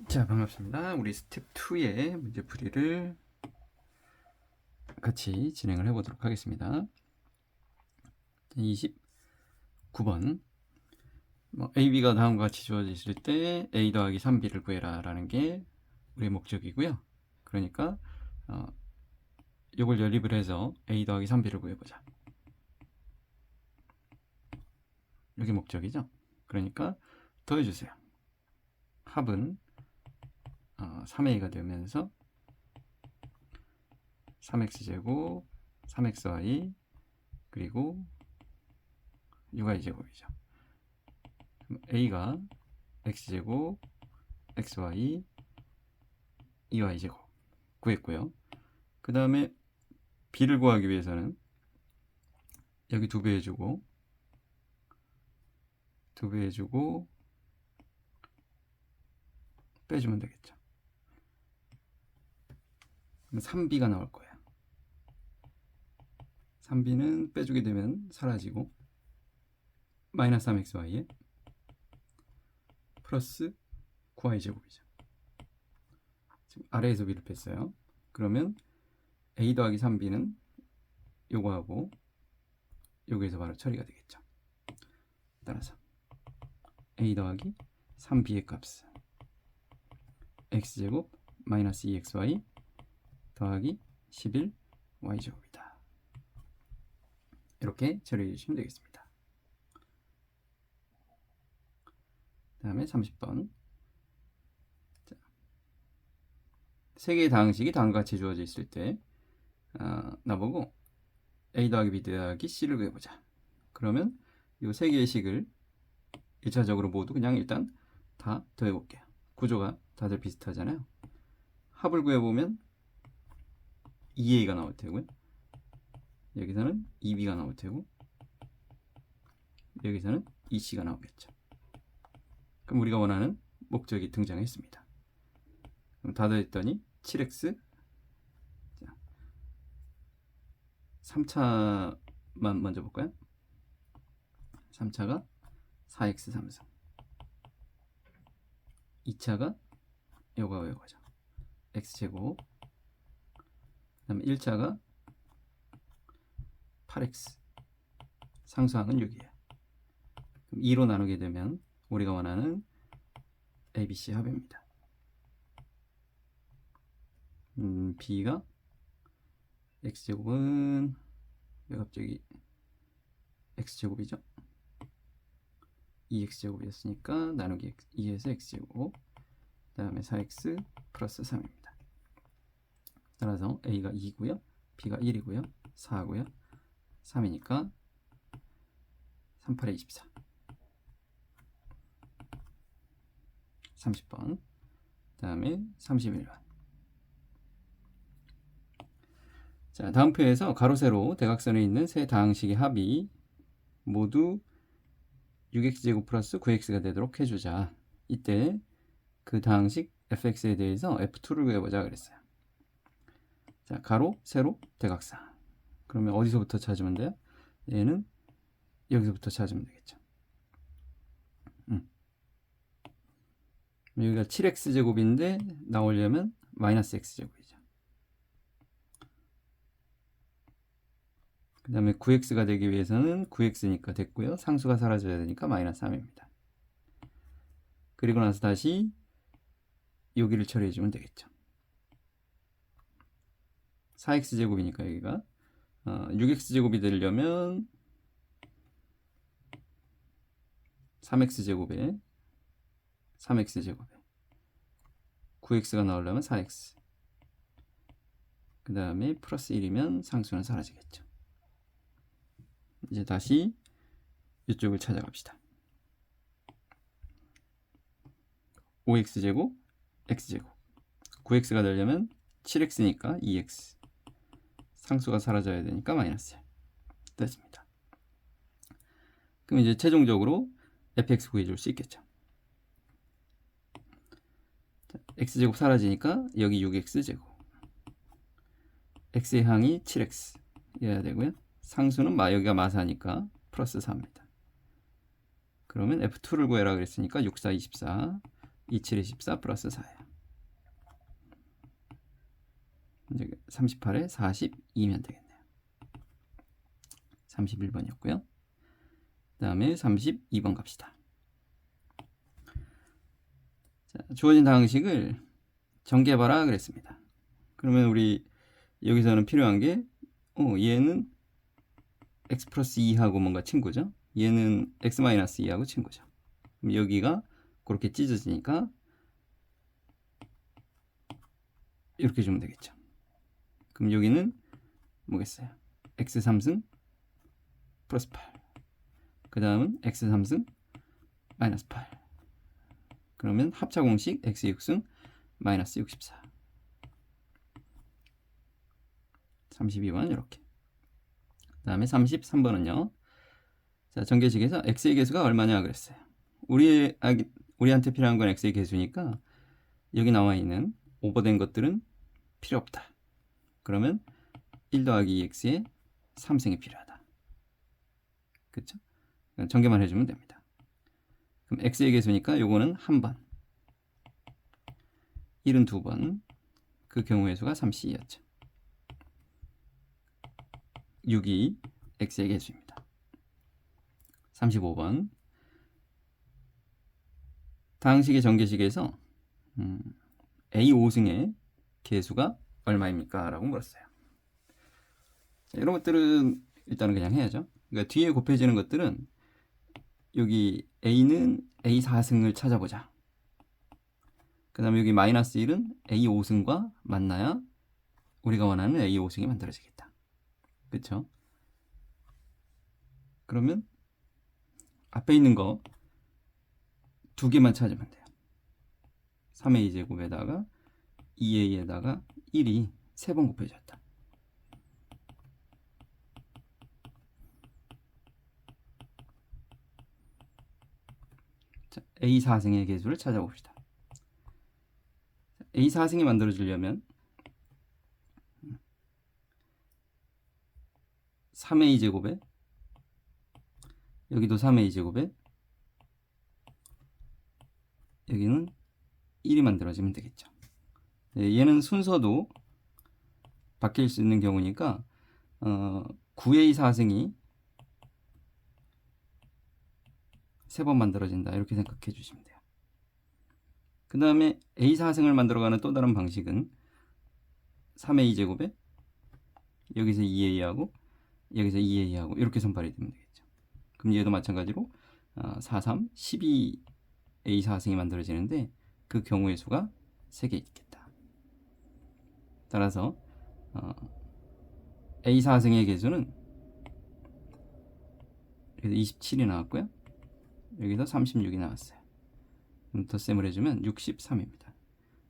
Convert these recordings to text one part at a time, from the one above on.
자, 반갑습니다. 우리 스텝 2의 문제풀이를 같이 진행을 해보도록 하겠습니다. 29번 A, B가 다음과 같이 주어져 있을 때 A 더하기 3B를 구해라 라는 게 우리의 목적이고요. 그러니까 이걸 연립을 해서 A 더하기 3B를 구해보자. 이게 목적이죠. 그러니까 더해주세요. 합은 3A가 되면서 3X제곱, 3XY, 그리고 6Y제곱이죠. A가 X제곱, XY, 2Y제곱 구했고요. 그 다음에 B를 구하기 위해서는 여기 2배 해주고 2배 해주고 빼주면 되겠죠. 그럼 3B가 나올 거예요. 3B는 빼주게 되면 사라지고 마이너스 3XY에 플러스 9Y제곱이죠. 지금 아래에서 B를 뺐어요. 그러면 A 더하기 3B는 요거하고 여기에서 바로 처리가 되겠죠. 따라서 A 더하기 3B의 값은 X제곱 마이너스 2XY 더하기 11Y제곱이다. 이렇게 처리해 주시면 되겠습니다. 그 다음에 30번. 세 개의 다항식이 다음과 같이 주어져 있을 때 나보고 A 더하기 B 더하기 C를 구해보자. 그러면 이 세 개의 식을 1차적으로 모두 그냥 일단 다 더해볼게요. 구조가 다들 비슷하잖아요. 합을 구해보면 2A가 나올 테고요. 여기서는 2B가 나올 테고 여기서는 2C가 나오겠죠. 그럼 우리가 원하는 목적이 등장했습니다. 그럼 다 더했더니 7X 3차만 먼저 볼까요? 3차가 4X 3승 2차가 요거죠. X제곱 그 다음에 1차가 8X 상수항은 6이에요. 그럼 2로 나누게 되면 우리가 원하는 ABC 합입니다. B가 X제곱은 왜 갑자기 X제곱이죠? 2X제곱이었으니까 나누기 2에서 X제곱 그 다음에 4X 플러스 3입니다. 따라서 A가 2고요 B가 1이고요 4고요 3이니까 3, 8에 24 30번 그 다음에 31번. 자, 다음 표에서 가로 세로 대각선에 있는 세 다항식의 합이 모두 6x제곱 플러스 9x가 되도록 해주자. 이때 그 다항식 fx에 대해서 f2를 구해보자 그랬어요. 자, 가로 세로 대각선. 그러면 어디서부터 찾으면 돼요? 얘는 여기서부터 찾으면 되겠죠. 여기가 7x제곱인데 나오려면 마이너스 x제곱이죠. 그 다음에 9x가 되기 위해서는 9x니까 됐고요. 상수가 사라져야 되니까 마이너스 3입니다. 그리고 나서 다시 여기를 처리해 주면 되겠죠. 4x제곱이니까 여기가 6x제곱이 되려면 3x제곱에 3x제곱에 9x가 나오려면 4x 그 다음에 플러스 1이면 상수는 사라지겠죠. 이제 다시 이쪽을 찾아갑시다. 5x제곱 x제곱 9x가 되려면 7x니까 2x 상수가 사라져야 되니까 마이너스 1 됐습니다. 그럼 이제 최종적으로 fx 구해줄 수 있겠죠. 자, x제곱 사라지니까 여기 6x제곱 x의 항이 7x 이어야 되고요. 상수는 여기가 마사니까 플러스 4입니다. 그러면 f2를 구해라 그랬으니까 6, 4, 24 27에 14 플러스 4예요. 이제 38에 42면 되겠네요. 31번이었고요. 그 다음에 32번 갑시다. 자, 주어진 방식을 정개해봐라 그랬습니다. 그러면 우리 여기서는 필요한 게 얘는 x 플러스 2하고 뭔가 친구죠. 얘는 x 마이너스 2하고 친구죠. 그럼 여기가 그렇게 찢어지니까 이렇게 주면 되겠죠. 그럼 여기는 뭐겠어요? x 3승 플러스 8. 그 다음은 x 3승 마이너스 8. 그러면 합차 공식 x 6승 마이너스 64. 32번 이렇게. 그 다음에 33번은요. 자, 전개식에서 x의 개수가 얼마냐 그랬어요. 우리한테 필요한 건 x의 개수니까 여기 나와 있는 오버된 것들은 필요 없다. 그러면 1 더하기 2x의 3승이 필요하다. 그쵸? 전개만 해주면 됩니다. 그럼 x의 개수니까 요거는 1번, 1은 2번, 그 경우의 수가 3c였죠. 6이 x의 개수입니다. 35번 다항식의 전개식에서 a 5승의 개수가 얼마입니까? 라고 물었어요. 자, 이런 것들은 일단은 그냥 해야죠. 그러니까 뒤에 곱해지는 것들은 여기 a는 a 4승을 찾아보자. 그 다음에 여기 마이너스 1은 a 5승과 만나야 우리가 원하는 a 5승이 만들어지겠다. 그쵸? 그러면 앞에 있는 거 두 개만 찾으면 돼요. 3a 제곱에다가 2a에다가 1이 3번 곱해졌다. 자, a 4승의 개수를 찾아봅시다. a 4승이 만들어지려면 3a 제곱에 여기도 3a 제곱에 여기는 1이 만들어지면 되겠죠. 얘는 순서도 바뀔 수 있는 경우니까 9a 4승이 3번 만들어진다 이렇게 생각해 주시면 돼요. 그 다음에 a 4승을 만들어가는 또 다른 방식은 3a 제곱에 여기서 2a하고 여기서 2a하고 이렇게 선발이 되면 되겠죠. 그럼 얘도 마찬가지로 4, 3, 12 a 4승이 만들어지는데 그 경우의 수가 3개 있겠다. 따라서 a 4승의 개수는 여기서 27이 나왔고요. 여기서 36이 나왔어요. 덧셈을 해주면 63입니다.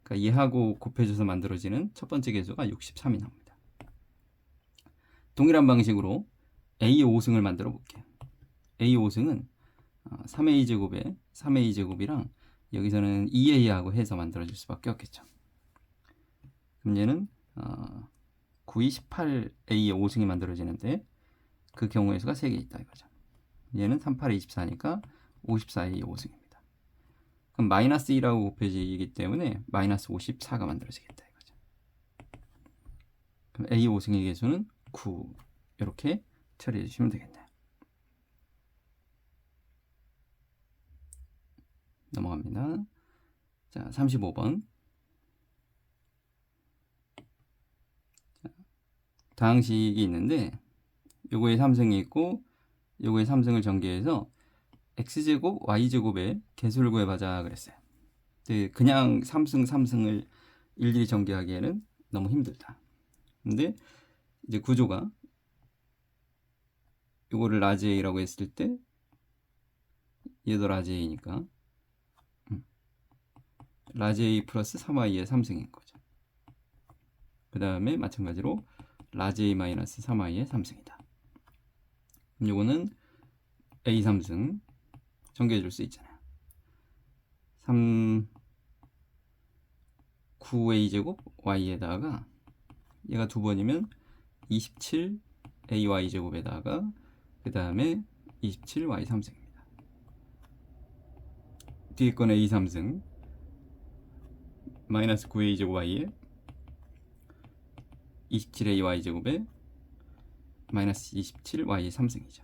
그러니까 얘하고 곱해줘서 만들어지는 첫 번째 개수가 63이 나옵니다. 동일한 방식으로 a 5승을 만들어 볼게요. a 5승은 3a 제곱에 3a 제곱이랑 여기서는 2a하고 해서 만들어질 수밖에 없겠죠. 그럼 얘는 9, 18a의 5승이 만들어지는데 그 경우의 수가 3개 있다 이거죠. 얘는 3, 8에 24니까 54a의 5승입니다. 그럼 마이너스 2라고 곱해지기 때문에 마이너스 54가 만들어지겠다 이거죠. 그럼 a 5승의 개수는 9 이렇게 처리해 주시면 되겠네요. 넘어갑니다. 자, 35번. 자, 다항식이 있는데 요거에 3승이 있고 요거에 3승을 전개해서 x제곱 y제곱의 개수를 구해보자 그랬어요. 그냥 3승 3승을 일일이 전개하기에는 너무 힘들다. 근데 이제 구조가 요거를 라지 a라고 했을 때 얘도 라지 a니까 라지 a 플러스 3i의 3승인 거죠. 그 다음에 마찬가지로 라지 a 마이너스 3i의 3승이다. 그럼 요거는 a 3승 전개해 줄 수 있잖아요. 9a 제곱 y에다가 얘가 두 번이면 27ay 제곱에다가 그 다음에 27y 3승입니다. 뒤에 거는 a 3승 마이너스 9a 제곱 y에 27a y 제곱에 마이너스 27y 3승이죠.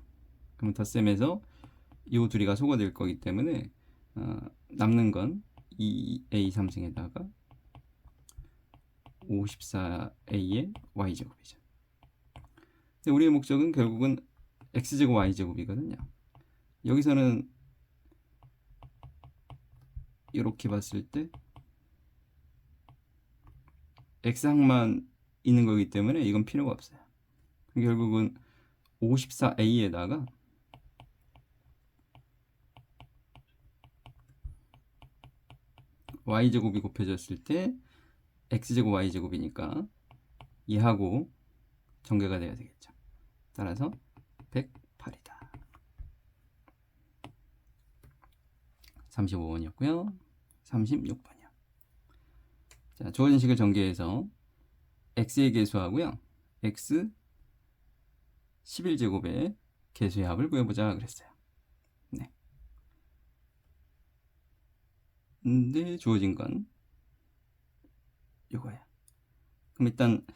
그럼 덧셈에서 이 둘이가 소거될 거기 때문에 남는 건 2a 3승에다가 54a의 y제곱이죠. 근데 우리의 목적은 결국은 x제곱 y제곱이거든요. 여기서는 이렇게 봤을 때 x항만 있는 거기 때문에 이건 필요가 없어요. 결국은 54a에다가 y제곱이 곱해졌을 때 x제곱 y제곱이니까 얘하고 전개가 돼야 되겠죠. 따라서 108이다. 35번이었고요. 36번이요. 자, 주어진 식을 전개해서 x의 계수하고요. x 11제곱의 계수의 합을 구해보자 그랬어요. 네. 근데 주어진 건 이거예요. 그럼 일단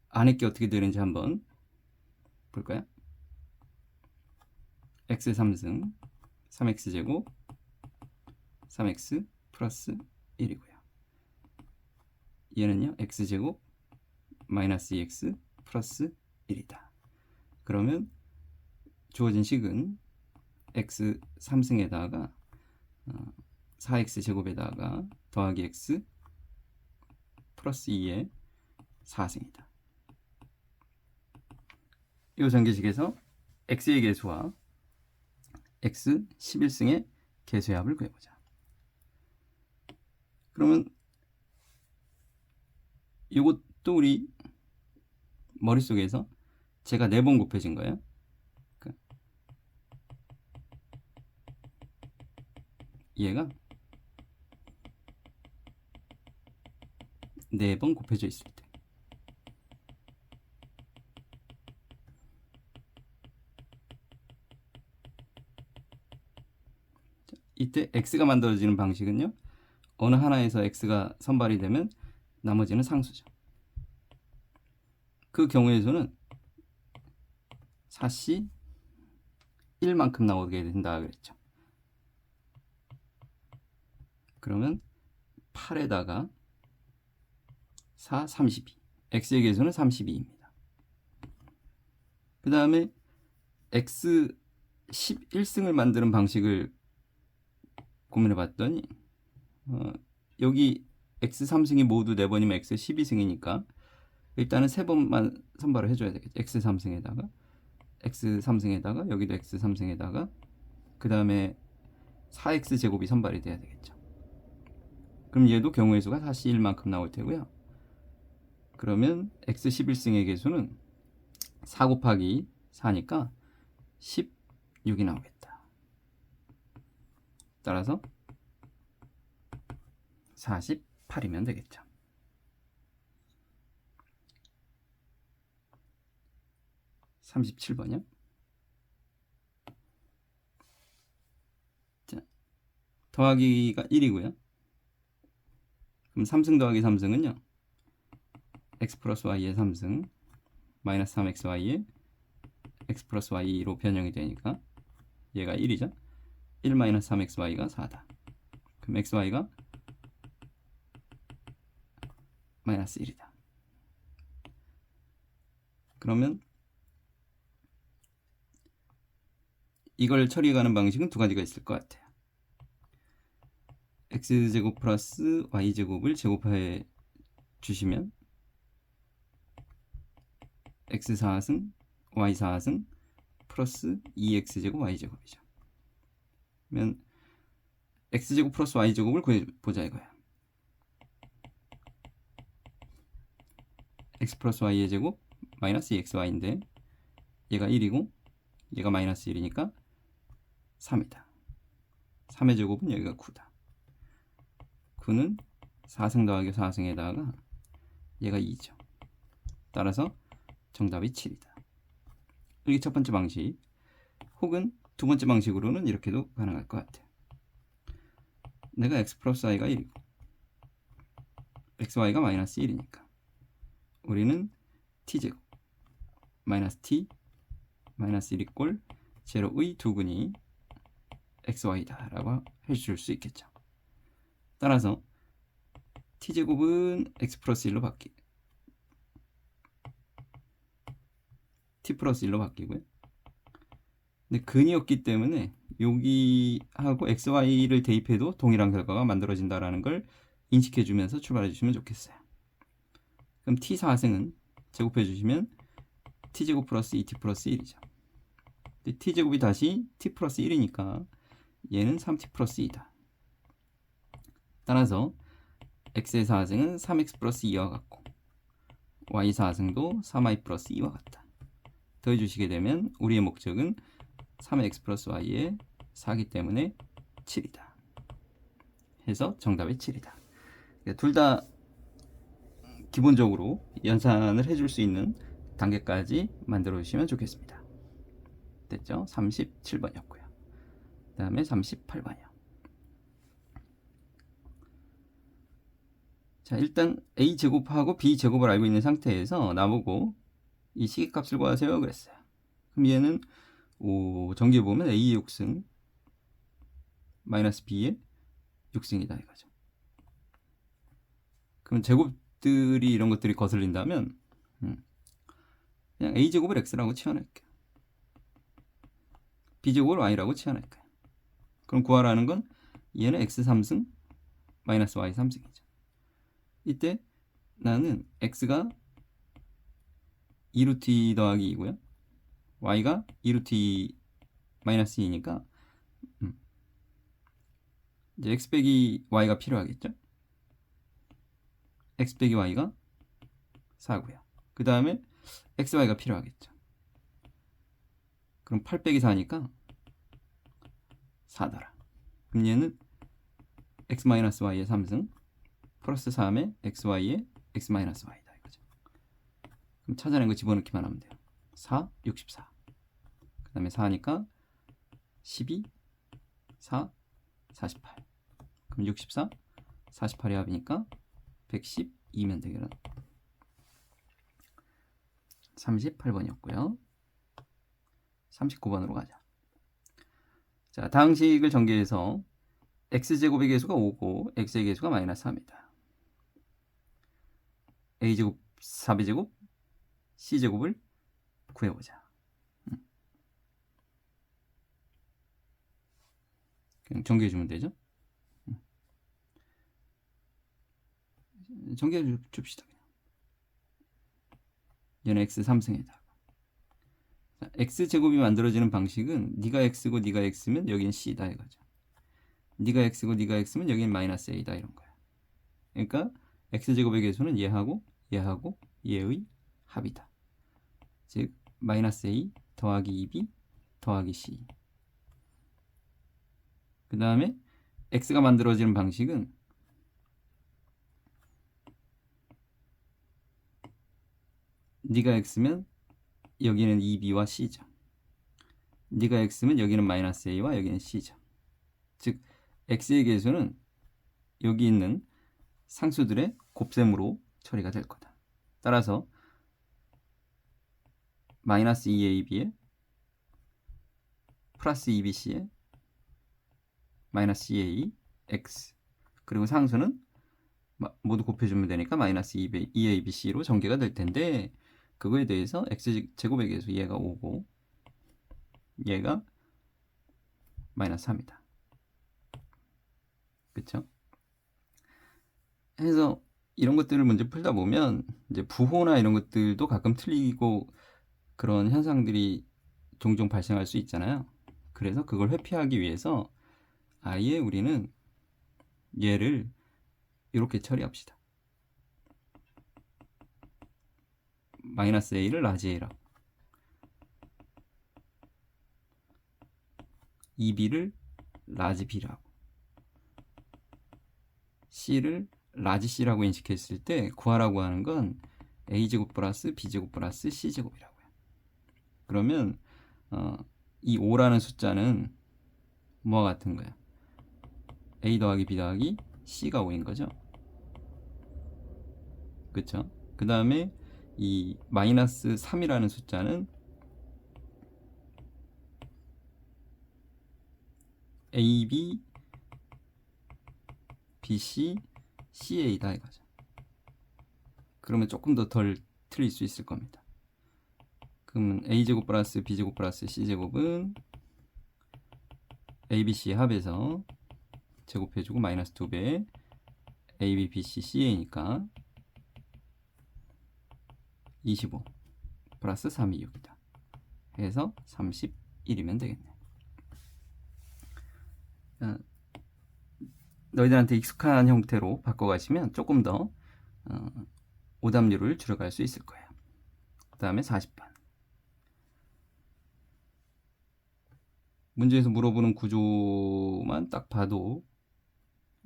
안에 게 어떻게 되는지 한번 볼까요? x 3승 3x제곱 3x 플러스 1이고요. 얘는요 x제곱 마이너스 2x 플러스 1이다. 그러면 주어진 식은 x 3승에다가 4x 제곱에다가 더하기 x 플러스 2의 4승이다. 이 전개식에서 x의 계수와 x 11승의 계수의 합을 구해보자. 그러면 이것도 우리 머릿속에서 제가 4번 곱해진 거예요. 얘가 4번 곱해져 있을 때 이때 x가 만들어지는 방식은요. 어느 하나에서 x가 선발이 되면 나머지는 상수죠. 그 경우에서는 4c 1만큼 나오게 된다 그랬죠. 그러면 8에다가 4, 32. x의 계수는 32입니다. 그 다음에 x 11승을 만드는 방식을 고민해 봤더니 여기 x 3승이 모두 4번이면 x 12승이니까 일단은 3번만 선발을 해줘야 되겠죠. x 3승에다가 여기도 x 3승에다가 그 다음에 4x 제곱이 선발이 돼야 되겠죠. 그럼 얘도 경우의 수가 41만큼 나올 테고요. 그러면 x 11승의 계수는 4 곱하기 4니까 16이 나오겠다. 따라서 48이면 되겠죠. (37번이요) 자, 더하기가 1이고요. 그럼 3승 더하기 3승은요 x 플러스 y의 3승 마이너스 3xy의 x 플러스 y로 변형이 되니까 얘가 1이죠. 1 마이너스 3xy가 4다. 그럼 xy가 마이너스 1이다. 그러면 이걸 처리해가는 방식은 두 가지가 있을 것 같아요. x제곱 플러스 y제곱을 제곱해 주시면 x 4승 y 4승 플러스 2x제곱 y제곱이죠. 그러면 x제곱 플러스 y제곱을 구해보자 이거야. x 플러스 y의 제곱 마이너스 2xy인데 얘가 1이고 얘가 마이너스 1이니까 3이다. 3의 제곱은 여기가 9다. 9는 4승 더하기 4승에다가 얘가 2죠. 따라서 정답이 7이다. 이게 첫 번째 방식. 혹은 두 번째 방식으로는 이렇게도 가능할 것 같아요. 내가 x 플러스 y가 1이고 xy가 마이너스 1이니까 우리는 t제곱 마이너스 t 마이너스 1 이꼴 제로의 두근이 xy다 라고 해줄 수 있겠죠. 따라서 t제곱은 x 플러스 1로 t 플러스 1로 바뀌고요. 근데 근이 없기 때문에 여기하고 xy를 대입해도 동일한 결과가 만들어진다는 걸 인식해 주면서 출발해 주시면 좋겠어요. 그럼 t 4승은 제곱해 주시면 t제곱 플러스 2t 플러스 1이죠. t제곱이 다시 t 플러스 1이니까 얘는 3t 플러스 2다. 따라서 x의 4승은 3x 플러스 2와 같고 y 4승도 3y 플러스 2와 같다. 더해 주시게 되면 우리의 목적은 3x 플러스 y의 4기 때문에 7이다. 해서 정답이 7이다. 둘 다 기본적으로 연산을 해줄 수 있는 단계까지 만들어 주시면 좋겠습니다. 됐죠? 37번이었고요. 그 다음에 38번이요. 자, 일단 a제곱하고 b제곱을 알고 있는 상태에서 나보고 이 시계값을 구하세요 그랬어요. 그럼 얘는 정기에 보면 a의 6승 마이너스 b의 6승이다 이거죠. 그럼 제곱들이 이런 것들이 거슬린다면 그냥 a제곱을 x라고 치환할게요. b제곱을 y라고 치환할게요. 그럼 구하라는 건 얘는 x 3승 마이너스 y 3승이죠. 이때 나는 x가 2루트 2 더하기 2고요. y가 2루트 2 마이너스 2니까 이제 x 빼기 y가 필요하겠죠. x 빼기 y가 4고요. 그 다음에 xy가 필요하겠죠. 그럼 8 빼기 4니까 4더라. 그럼 얘는 x 마이너스 y의 3승 플러스 3의 xy의 x 마이너스 y다 이거죠. 그럼 찾아낸 거 집어넣기만 하면 돼요. 4, 64. 그 다음에 4니까 12, 4, 48. 그럼 64, 48의 합이니까 112면 되겠네. 38번이었고요. 39번으로 가자. 자, 다항식을 전개해서 x제곱의 계수가 5고 x의 계수가 마이너스 3이다. a제곱 4b제곱 c제곱을 구해보자. 그냥 전개해주면 되죠. 전개해 줍시다. 얘는 x 3승에다가 x제곱이 만들어지는 방식은 네가 x고 네가 x면 여기는 c다 이거죠. 네가 x고 네가 x면 여기는 마이너스 a다 이런 거야. 그러니까 x제곱의 계수는 얘하고 얘하고 얘의 합이다. 즉 마이너스 a 더하기 2b 더하기 c. 그 다음에 x가 만들어지는 방식은 네가 x면 여기는 2b와 c죠. 네가 x면 여기는 마이너스 a와 여기는 c죠. 즉 x의 계수는 여기 있는 상수들의 곱셈으로 처리가 될 거다. 따라서 마이너스 2ab에 플러스 2bc에 마이너스 2a x 그리고 상수는 모두 곱해주면 되니까 마이너스 2abc로 전개가 될 텐데 그거에 대해서 x제곱의 계수 얘가 5고 얘가 마이너스 3이다. 그쵸? 해서 이런 것들을 문제 풀다 보면 이제 부호나 이런 것들도 가끔 틀리고 그런 현상들이 종종 발생할 수 있잖아요. 그래서 그걸 회피하기 위해서 아예 우리는 얘를 이렇게 처리합시다. 마이너스 a를 라지 a라고 2b를 라지 b라고 c를 라지 c라고 인식했을 때 구하라고 하는 건 a제곱 플러스 b제곱 플러스 c제곱이라고요. 그러면 이 5라는 숫자는 뭐와 같은 거야? a 더하기 b 더하기 c가 5인 거죠. 그쵸? 그 다음에 이 마이너스 3이라는 숫자는 A, B, B, C, CA다 이거죠. 그러면 조금 더 덜 틀릴 수 있을 겁니다. 그러면 A제곱 플러스 B제곱 플러스 C제곱은 A, B, C 합해서 제곱해주고 마이너스 2배 A, B, B, C, CA니까 25 플러스 3이 6이다. 해서 31이면 되겠네. 너희들한테 익숙한 형태로 바꿔가시면 조금 더 오답률을 줄여갈 수 있을 거예요. 그 다음에 40번. 문제에서 물어보는 구조만 딱 봐도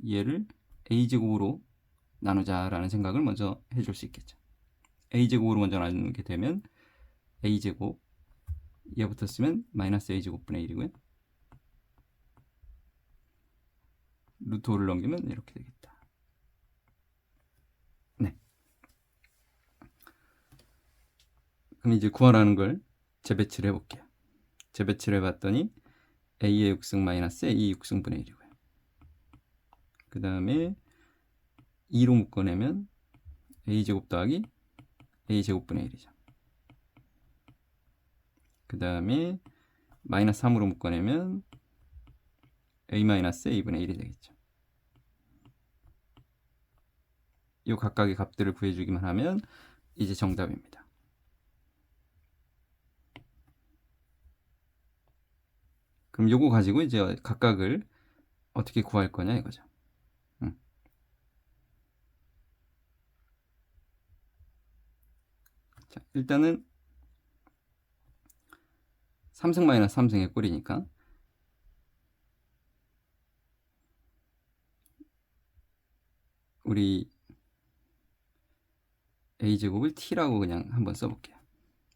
얘를 A제곱으로 나누자라는 생각을 먼저 해줄 수 있겠죠. A제곱으로 먼저 나누게 되면 A제곱 얘부터 쓰면 마이너스 A제곱분의 1이고요. 루트 5를 넘기면 이렇게 되겠다. 네. 그럼 이제 구하라는 걸 재배치를 해볼게요. 재배치를 해봤더니 A의 6승 마이너스 A 6승분의 1이고요. 그 다음에 2로 묶어내면 A제곱 더하기 A제곱분의 1이죠. 그 다음에 마이너스 3으로 묶어내면 A 마이너스 A분의 1이 되겠죠. 이 각각의 값들을 구해주기만 하면 이제 정답입니다. 그럼 요거 가지고 이제 각각을 어떻게 구할 거냐 이거죠. 자, 일단은 3승 마이너스 3승의 꼴이니까 우리 A제곱을 T라고 그냥 한번 써볼게요.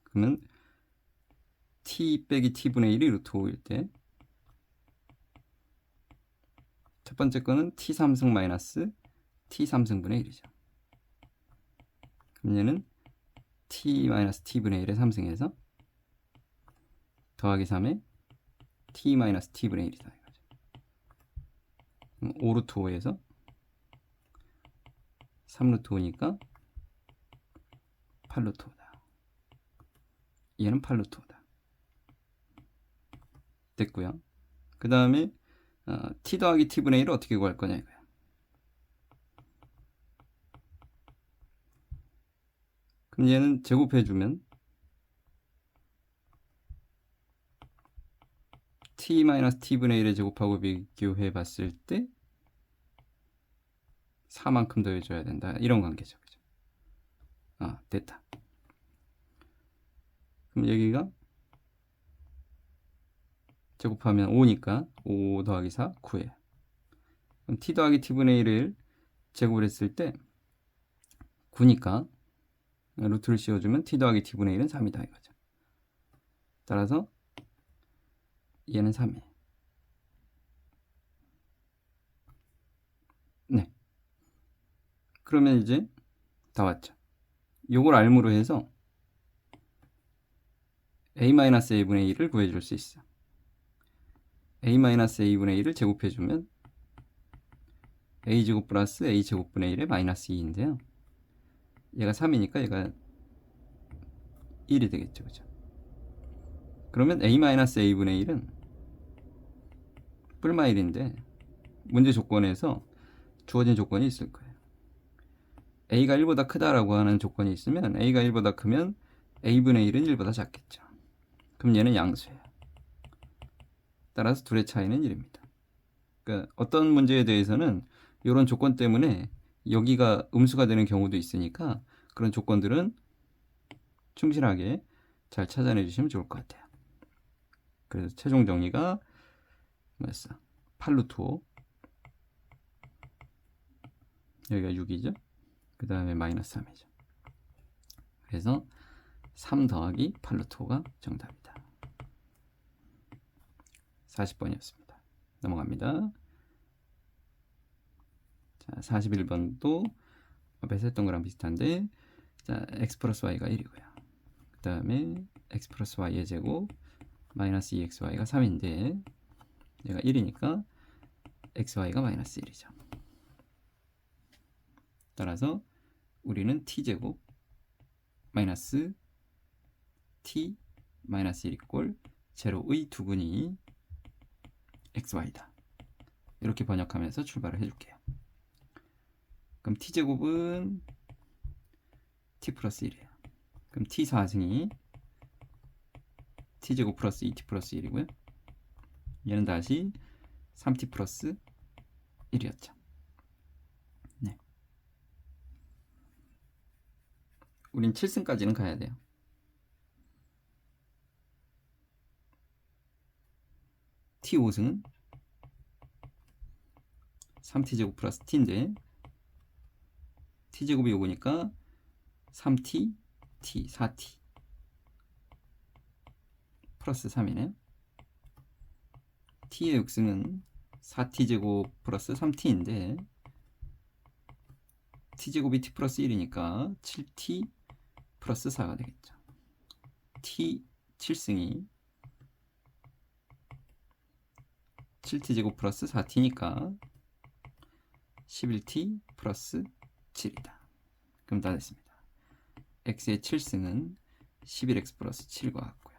그러면 T 빼기 T분의 1이 루트 5일 때 첫 번째 거는 T3승 마이너스 T3승분의 1이죠. 그럼 얘는 T 마이너스 T분의 1에 3승해서 더하기 3에 T 마이너스 T분의 1이다 이거죠. 5 루트 5에서 3 루트 5니까 8 루트 5다. 얘는 8 루트 5다. 됐고요. 그 다음에 T 더하기 T분의 1을 어떻게 구할 거냐 이거야. 그럼 얘는 제곱해주면 T 마이너스 T분의 1에 제곱하고 비교해 봤을 때 4만큼 더해줘야 된다. 이런 관계죠. 그죠? 됐다. 그럼 여기가 제곱하면 5니까 5 더하기 4, 9예요. 그럼 T 더하기 T분의 1을 제곱을 했을 때 9니까 루트를 씌워주면 T 더하기 T분의 1은 3이다 이거죠. 따라서 얘는 3이에요. 네. 그러면 이제 다 왔죠. 요걸 알무로 해서 A-A분의 1을 구해줄 수 있어. A-A분의 1을 제곱해주면 A제곱 플러스 A제곱분의 1의 마이너스 2인데요. 얘가 3이니까 얘가 1이 되겠죠. 그죠? 그러면 A-A분의 1은 뿔마 1인데 문제 조건에서 주어진 조건이 있을 거예요. A가 1보다 크다라고 하는 조건이 있으면 A가 1보다 크면 A분의 1은 1보다 작겠죠. 그럼 얘는 양수예요. 따라서 둘의 차이는 1입니다. 그러니까 어떤 문제에 대해서는 이런 조건 때문에 여기가 음수가 되는 경우도 있으니까 그런 조건들은 충실하게 잘 찾아내 주시면 좋을 것 같아요. 그래서 최종 정리가 뭐였어? 8루트 5 여기가 6이죠. 그 다음에 마이너스 3이죠. 그래서 3 더하기 8루트 5가 정답이다. 40번이었습니다. 넘어갑니다. 자, 41번도 앞에서 했던 거랑 비슷한데, 자, x 플러스 y가 1이고요. 그 다음에 x 플러스 y의 제곱 마이너스 2xy가 3인데 얘가 1이니까 xy가 마이너스 1이죠. 따라서 우리는 t제곱 마이너스 t 마이너스 1 이꼴 제로의 두근이 xy다. 이렇게 번역하면서 출발을 해줄게요. 그럼 t제곱은 t 플러스 1이에요. 그럼 t 4승이 t제곱 플러스 2t 플러스 1이고요. 얘는 다시 3t 플러스 1이었죠. 네. 우린 7승까지는 가야 돼요. t 5승은 3t제곱 플러스 t인데 t제곱이 요거니까 3t, t, 4t 플러스 3이네요. t의 6승은 4t제곱 플러스 3t인데 t제곱이 t 플러스 1이니까 7t 플러스 4가 되겠죠. t 7승이 7t제곱 플러스 4t니까 11t 플러스 7이다. 그럼 다 됐습니다. x의 7승은 11x 플러스 7과 같고요.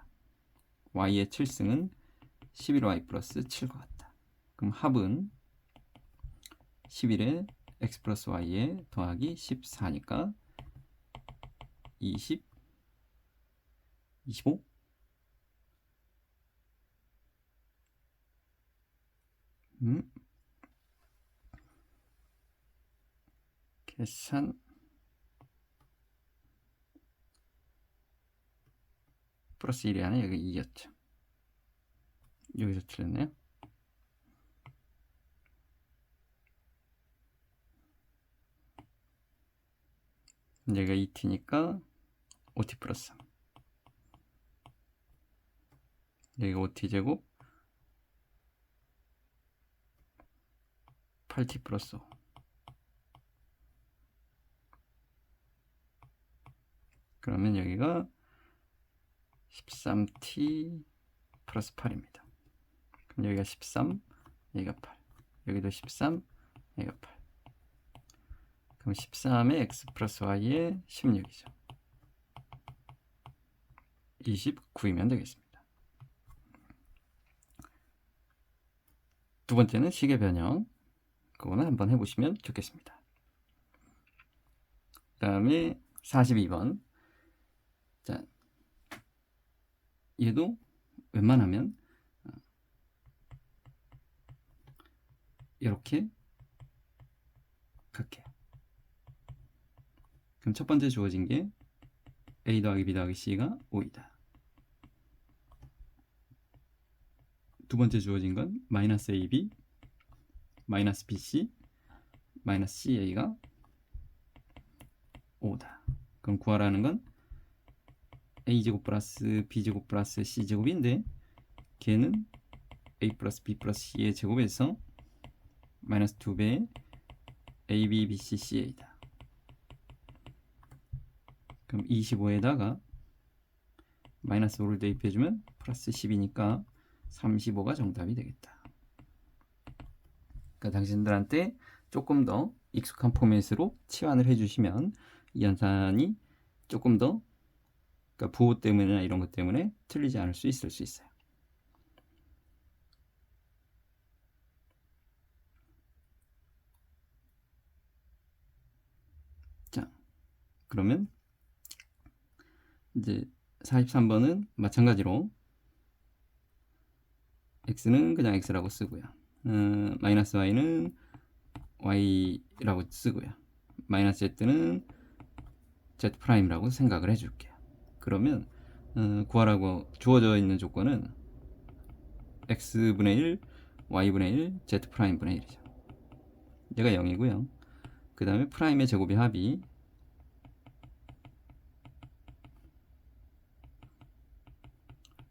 y의 7승은 11y 플러스 7과 같다. 그럼 합은 11에 x 플러스 y에 더하기 14니까 20, 25? 계산 플러스 1이 아니라 여기 2였죠. 여기서 틀렸네요. 여기가 2t니까 5t 플러스 3. 여기가 5t 제곱 8t 플러스 5. 그러면 여기가 13t 플러스 8입니다. 그럼 여기가 13, 여기가 8. 여기도 13, 여기가 8. 그럼 13에 x 플러스 y에 16이죠. 29이면 되겠습니다. 두 번째는 식의 변형. 그거는 한번 해보시면 좋겠습니다. 그 다음에 42번. 자, 얘도 웬만하면 이렇게 갈게요. 그럼 첫 번째 주어진 게 a 더하기 b 더하기 c가 5이다. 두 번째 주어진 건 마이너스 ab 마이너스 bc 마이너스 ca가 5다. 그럼 구하라는 건 a제곱 플러스 b제곱 플러스 c제곱인데 걔는 a 플러스 b 플러스 c의 제곱에서 마이너스 2배의 ab, bc, ca다. 그럼 25에다가 마이너스 5를 대입해주면 플러스 10이니까 35가 정답이 되겠다. 그러니까 당신들한테 조금 더 익숙한 포맷으로 치환을 해주시면 이 연산이 조금 더 그러니까 부호 때문이나 이런 것 때문에 틀리지 않을 수 있어요. 자, 그러면 이제 43번은 마찬가지로 x는 그냥 x라고 쓰고요. 마이너스 y는 y라고 쓰고요. 마이너스 z는 z'라고 생각을 해줄게요. 그러면 구하라고 주어져 있는 조건은 x분의 1, y분의 1, z'분의 1이죠. 얘가 0이고요. 그 다음에 프라임의 제곱의 합이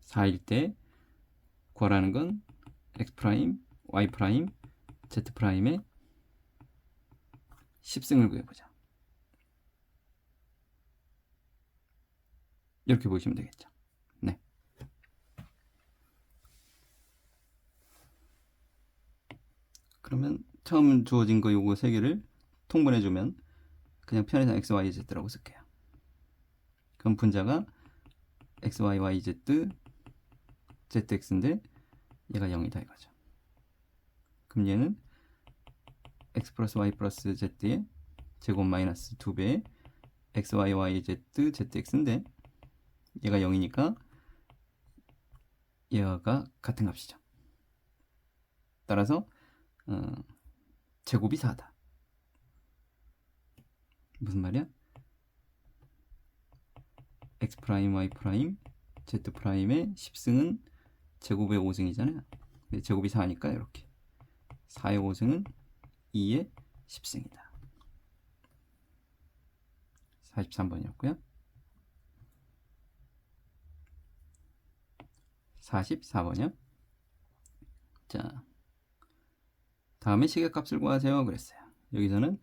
4일 때 구하라는 건 x 프라임, y 프라임, z 프라임의 10승을 구해보자. 이렇게 보시면 되겠죠. 네. 그러면 처음 주어진 거 요거 세 개를 통분해 주면 그냥 편의상 x, y, z라고 쓸게요. 그럼 분자가 x, y, y, z, zx인데 얘가 0이다 이거죠. 그럼 얘는 x 플러스 y 플러스 z의 제곱 마이너스 2배의 x, y, y, z, zx인데 얘가 0이니까 얘가 같은 값이죠. 따라서 제곱이 4다. 무슨 말이야? x 프라임, y 프라임, z 프라임의 10승은 제곱의 5승이잖아요. 제곱이 4니까 이렇게 4의 5승은 2의 10승이다. 43번이었고요. 44번이요. 자, 다음에 시계값을 구하세요 그랬어요. 여기서는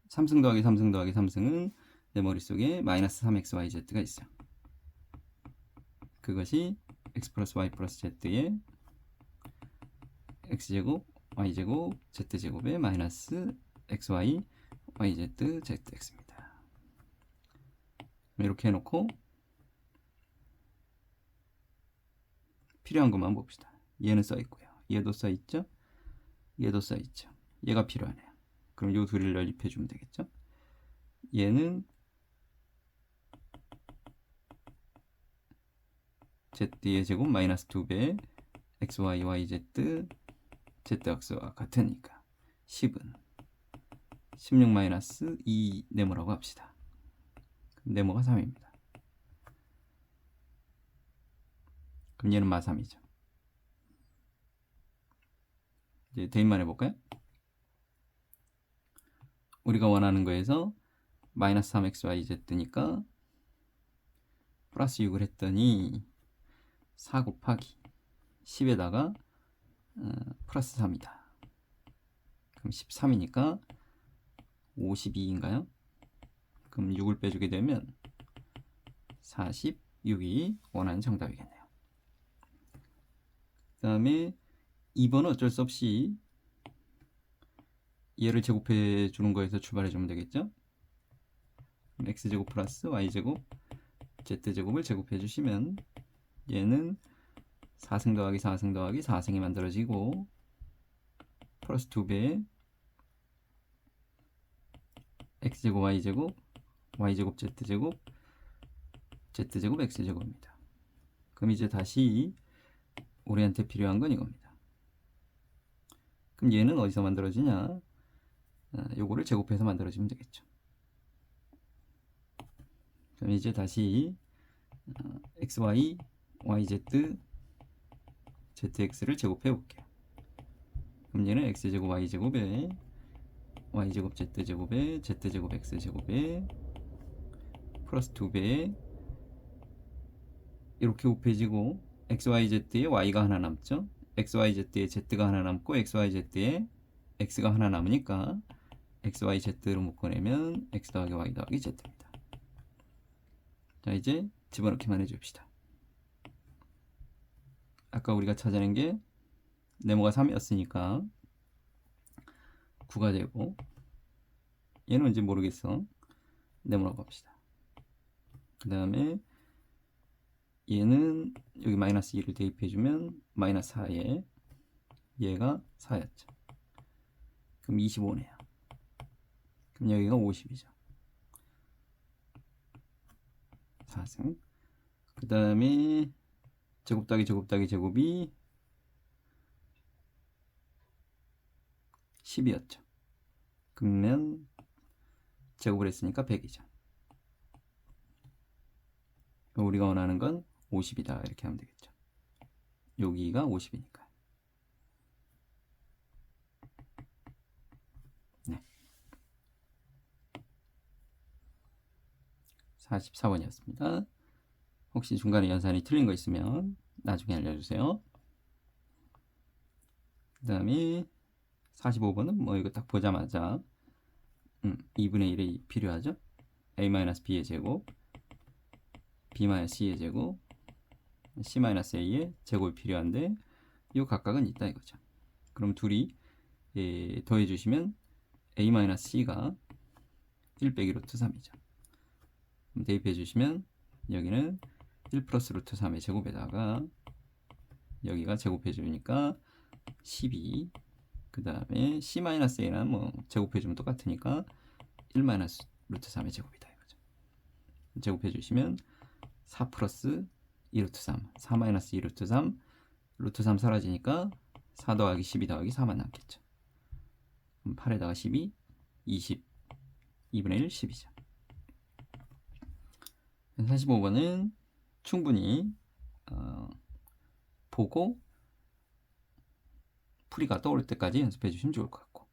3승 더하기 3승 더하기 3승은 내 머릿속에 마이너스 3xyz가 있어요. 그것이 x 플러스 y 플러스 z의 x제곱 y제곱 z제곱의 마이너스 xy yz zx입니다. 이렇게 해놓고 필요한 것만 봅시다. 얘는 써있고요. 얘도 써있죠. 얘도 써있죠. 얘가 필요하네요. 그럼 요 둘을 연립해주면 되겠죠. 얘는 z의 제곱 마이너스 2배 xy yz zx와 같으니까 10은 16 마이너스 2 네모라고 합시다. 네모가 3입니다. 그럼 얘는 마3이죠. 이제 대입만 해볼까요? 우리가 원하는 거에서 마이너스 3xyz니까 플러스 6을 했더니 4 곱하기 10에다가 플러스 3이다. 그럼 13이니까 52인가요? 그럼 6을 빼주게 되면 46이 원하는 정답이겠네요. 그 다음에 2번은 어쩔 수 없이 얘를 제곱해 주는 거에서 출발해 주면 되겠죠. x제곱 플러스 y제곱 z제곱을 제곱해 주시면 얘는 4승 더하기 4승 더하기 4승이 만들어지고 플러스 2배의 x제곱 y제곱 y제곱 z제곱 z제곱 x제곱입니다. 그럼 이제 다시 우리한테 필요한 건 이겁니다. 그럼 얘는 어디서 만들어지냐? 요거를 제곱해서 만들어지면 되겠죠. 그럼 이제 다시 xy, yz, zx를 제곱해 볼게요. 그럼 얘는 x제곱 y제곱에 y제곱 z제곱에 z제곱 x제곱에 플러스 2배에 이렇게 곱해지고 xyz에 y가 하나 남죠. xyz에 z가 하나 남고 xyz에 x가 하나 남으니까 xyz로 묶어내면 x 더하기 y 더하기 z입니다. 자, 이제 집어넣기만 해줍시다. 아까 우리가 찾아낸 게 네모가 3이었으니까 9가 되고 얘는 왠지 모르겠어. 네모라고 합시다. 그 다음에 얘는 여기 마이너스 2를 대입해주면 마이너스 4에 얘가 4였죠. 그럼 25네요. 그럼 여기가 50이죠. 4승. 그 다음에 제곱 더하기 제곱 더하기 제곱이 10이었죠. 그러면 제곱을 했으니까 100이죠. 우리가 원하는 건 50이다 이렇게 하면 되겠죠. 여기가 50이니까. 네. 44번이었습니다. 혹시 중간에 연산이 틀린 거 있으면 나중에 알려주세요. 그 다음에 45번은 뭐 이거 딱 보자마자 2분의 1이 필요하죠. a-b의 제곱, b-c의 제곱, c-a의 제곱이 필요한데 이 각각은 있다 이거죠. 그럼 둘이 더해 주시면 a-c가 1 빼기 루트 3이죠. 대입해 주시면 여기는 1 플러스 루트 3의 제곱에다가 여기가 제곱해 주니까 12, 그 다음에 c-a는 뭐 제곱해 주면 똑같으니까 1 마이너스 루트 3의 제곱이다 이거죠. 제곱해 주시면 4 플러스 2 루트 3, 4 마이너스 2 루트 3, 루트 3 사라지니까 4 더하기 12 더하기 4만 남겠죠. 그럼 8에다가 12, 20, 2분의 1, 10이죠. 45번은 충분히 보고 풀이가 떠오를 때까지 연습해 주시면 좋을 것 같고,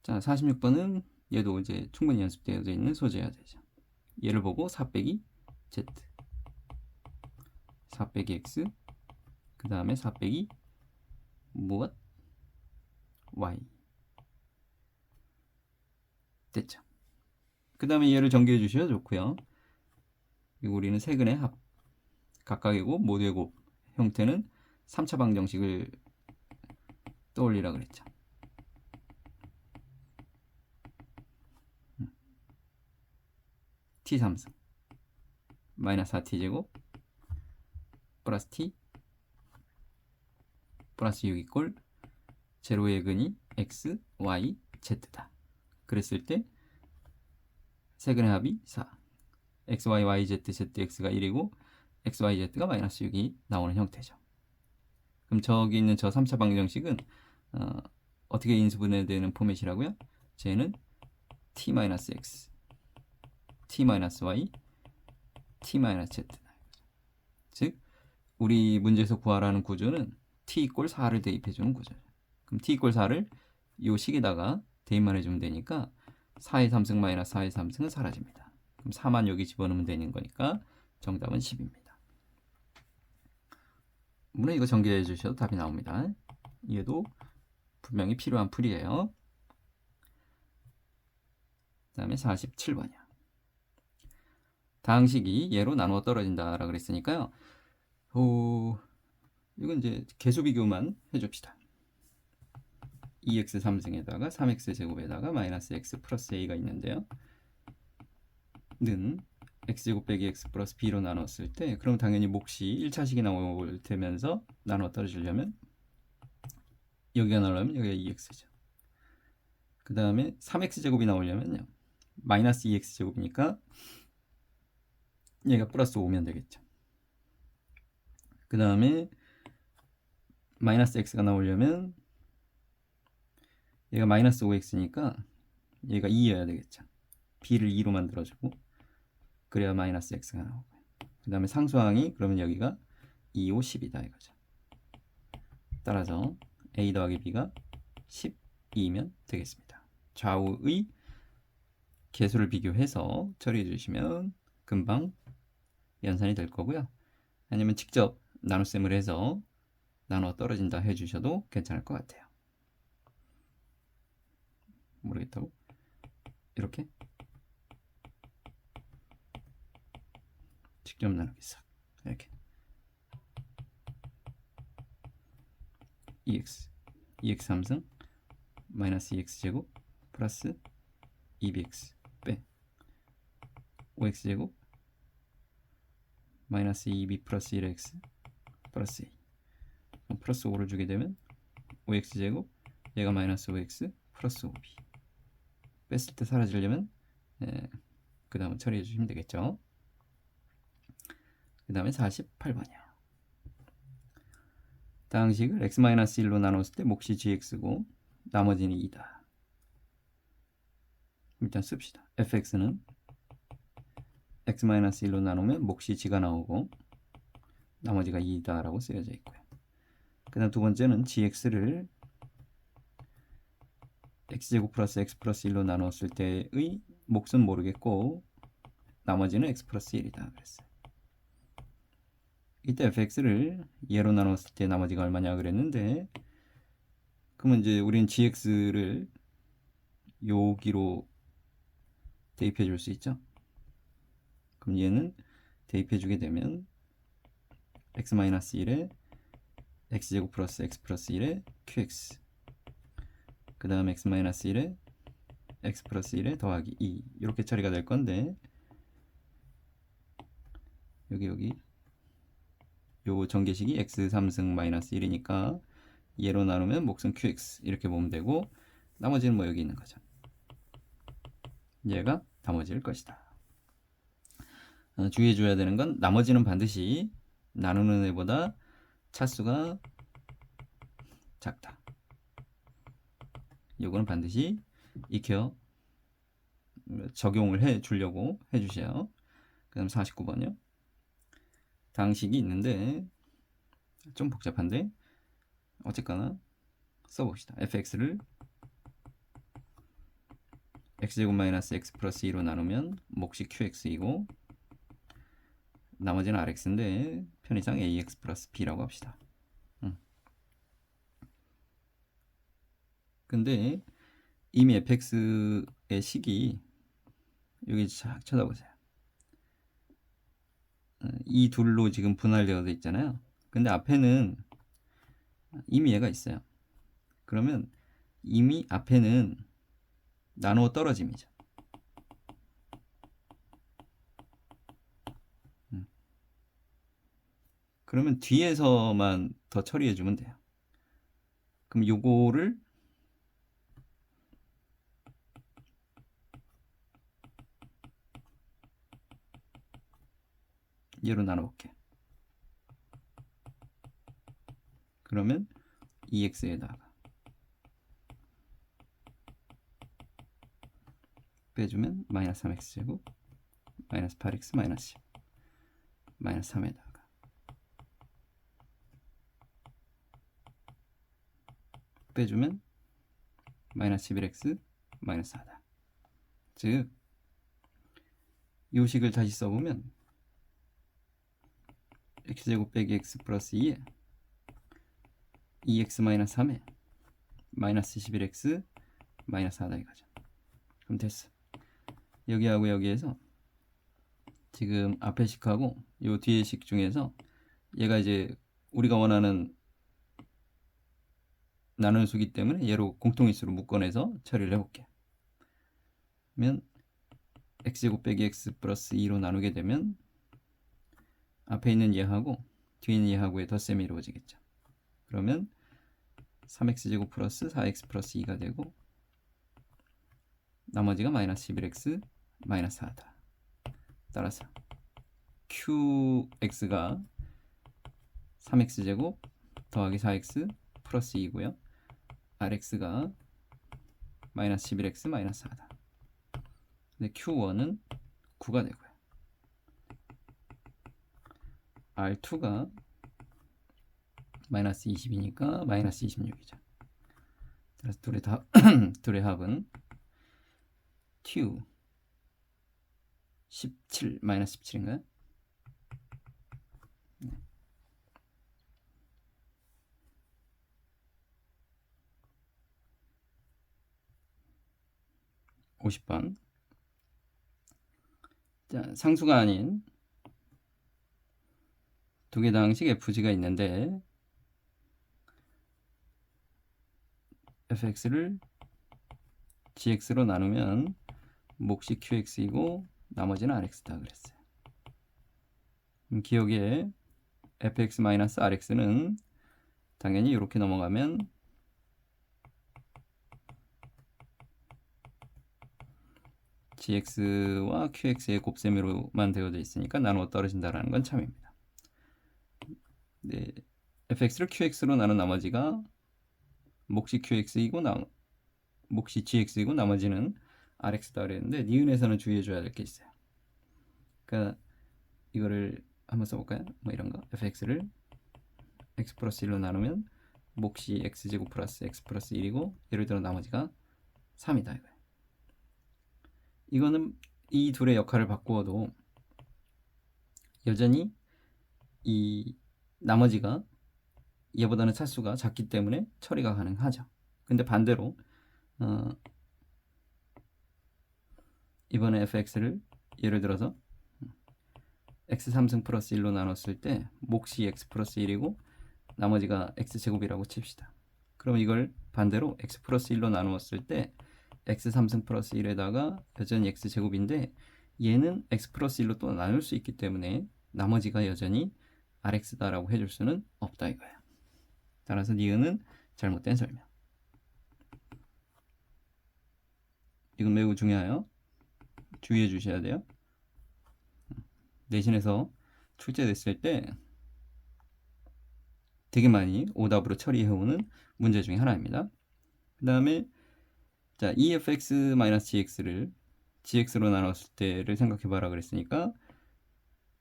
자 46번은 얘도 이제 충분히 연습되어 있는 소재여야 되죠. 얘를 보고 4 빼기 z, 4 빼기 x, 그 다음에 4 빼기 무엇? y 됐죠. 그 다음에 얘를 전개해 주셔도 좋고요. 그리고 우리는 세근의 합, 각각의 곱, 모두의 곱 형태는 3차 방정식을 떠올리라 그랬죠. t 3승 마이너스 4t 제곱 플러스 t 플러스 6 이꼴 제로의 근이 x, y, z다. 그랬을 때 세근의 합이 4, x, y, y, z, z, x가 1이고 x, y, z가 마이너스 6이 나오는 형태죠. 그럼 저기 있는 저 3차 방정식은 어떻게 인수분해되는 포맷이라고요? 쟤는 t-x, t-y, t-z. 즉 우리 문제에서 구하라는 구조는 t 이꼴 4를 대입해주는 구조예요. 그럼 t 이꼴 4를 이 식에다가 대입만 해주면 되니까 4의 3승 마이너스 4의 3승은 사라집니다. 그럼 4만 여기 집어넣으면 되는 거니까 정답은 10입니다. 물론 이거 전개해 주셔도 답이 나옵니다. 얘도 분명히 필요한 풀이에요. 그 다음에 47번이야. 다항식이 얘로 나누어 떨어진다라고 그랬으니까요. 이건 이제 개수 비교만 해줍시다. 2x 3승에다가 3x 제곱에다가 마이너스 x 플러스 a가 있는데요. 는 x제곱 빼기 x 플러스 b로 나눴을 때, 그럼 당연히 몫이 1차식이 나올 테면서 나눠 떨어지려면 여기가 나오려면 여기가 2x죠. 그 다음에 3x 제곱이 나오려면요, 마이너스 2x 제곱이니까 얘가 플러스 5면 되겠죠. 그 다음에 마이너스 x가 나오려면 얘가 마이너스 5x니까 얘가 2여야 되겠죠. b를 2로 만들어주고 그래야 마이너스 x가 나오고요. 그 다음에 상수항이 그러면 여기가 2, 5, 10이다 이거죠. 따라서 a 더하기 b가 12이면 되겠습니다. 좌우의 개수를 비교해서 처리해 주시면 금방 연산이 될 거고요. 아니면 직접 나눗셈을 해서 나눠 떨어진다 해주셔도 괜찮을 것 같아요. 모르겠다고? 이렇게 직접 나누기 싹 이렇게 2x 3승 마이너스 2x 제곱 플러스 2bx 빼 5x 제곱 마이너스 2b 플러스 1x 플러스 a 플러스 5를 주게 되면 5x 제곱 얘가 마이너스 5x 플러스 5b 뺐을 때 사라지려면 그 다음은 처리해 주시면 되겠죠. 그 다음에 48번이야. 다항식을 x-1로 나눴을 때 몫이 gx고 나머지는 2다. 일단 씁시다. fx는 x-1로 나누면 몫이 g가 나오고 나머지가 2다 라고 쓰여져 있고요. 그 다음 두 번째는 gx를 x제곱 플러스 x 플러스 1로 나눴을 때의 몫은 모르겠고 나머지는 x 플러스 1이다 그랬어요. 이때 fx를 얘로 나눴을 때 나머지가 얼마냐 그랬는데, 그러면 이제 우리는 gx를 여기로 대입해 줄 수 있죠. 그럼 얘는 대입해 주게 되면 x-1에 x제곱 플러스 x 플러스 1에 qx, 그 다음 x-1에 x 플러스 1에 더하기 2, 이렇게 처리가 될 건데, 여기 요 전개식이 x 3승 마이너스 1이니까 얘로 나누면 목승 qx 이렇게 보면 되고, 나머지는 뭐 여기 있는 거죠. 얘가 나머지일 것이다. 주의해 줘야 되는 건 나머지는 반드시 나누는 애보다 차수가 작다. 요거는 반드시 익혀 적용을 해 주려고 해 주세요. 그 다음 49번이요. 당식이 있는데 좀 복잡한데 어쨌거나 써봅시다. fx를 x제곱 마이너스 x 플러스 2로 나누면 몫이 qx이고, 나머지는 rx인데 편의상 ax 플러스 b라고 합시다. 근데 이미 fx의 식이 여기 쫙 쳐다보세요. 이 둘로 지금 분할되어 있잖아요. 근데 앞에는 이미 얘가 있어요. 그러면 이미 앞에는 나누어 떨어짐이죠. 그러면 뒤에서만 더 처리해 주면 돼요. 그럼 요거를 얘로 나눠볼게. 그러면 2x에다가 빼주면 마이너스 3x제곱 마이너스 8x 마이너스 10 마이너스 3에다가 빼주면 마이너스 11x 마이너스 4다. 즉 이 식을 다시 써보면 x제곱 빼기 x 플러스 2에 2x 마이너스 3에 마이너스 11x 마이너스 4다 이거죠. 그럼 됐어. 여기하고 여기에서 지금 앞에 식하고 요 뒤에 식 중에서 얘가 이제 우리가 원하는 나누는 수기 때문에 얘로 공통인수로 묶어내서 처리를 해볼게. 그러면 x제곱 빼기 x 플러스 2로 나누게 되면 앞에 있는 얘하고 뒤에 있는 얘하고의 덧셈이 이루어지겠죠. 그러면 3x제곱 플러스 4x 플러스 2가 되고, 나머지가 마이너스 11x 마이너스 4다. 따라서 qx가 3x제곱 더하기 4x 플러스 2고요. rx가 마이너스 11x 마이너스 4다. 근데 q1은 9가 되고요. r2가 마이너스 20이니까 마이너스 26이죠. 그래서 둘의 합은 q 17 마이너스 17인가요? 네. 50번. 자, 상수가 아닌 두 개 다항식 fg가 있는데 fx를 gx로 나누면 몫이 qx이고 나머지는 rx다 그랬어요. 기억에 fx-rx는 당연히 이렇게 넘어가면 gx와 qx의 곱셈으로만 되어져 있으니까 나누어 떨어진다는 건 참입니다. 네, fx를 qx로 나눈 나머지가 몫이 qx이고 몫이 gx이고 나머지는 rx다 그랬는데 니은에서는 주의해줘야 될 게 있어요. 그러니까 이거를 한번 써볼까요? 뭐 이런 거 fx를 x 플러스 1로 나누면 몫이 x제곱 플러스 x 플러스 1이고 예를 들어 나머지가 3이다 이거예요. 이거는 이 둘의 역할을 바꾸어도 여전히 이 나머지가 얘보다는 차수가 작기 때문에 처리가 가능하죠. 근데 반대로 이번에 fx를 예를 들어서 x 3승 플러스 1로 나눴을 때 몫이 x 플러스 1이고 나머지가 x제곱이라고 칩시다. 그럼 이걸 반대로 x 플러스 1로 나누었을 때 x 3승 플러스 1에다가 여전히 x제곱인데 얘는 x 플러스 1로 또 나눌 수 있기 때문에 나머지가 여전히 rx다라고 해줄 수는 없다 이거야. 따라서 니은은 잘못된 설명. 이건 매우 중요해요. 주의해 주셔야 돼요. 내신에서 출제됐을 때 되게 많이 오답으로 처리해오는 문제 중에 하나입니다. 그 다음에 자, EFX-GX를 GX로 나눴을 때를 생각해봐라 그랬으니까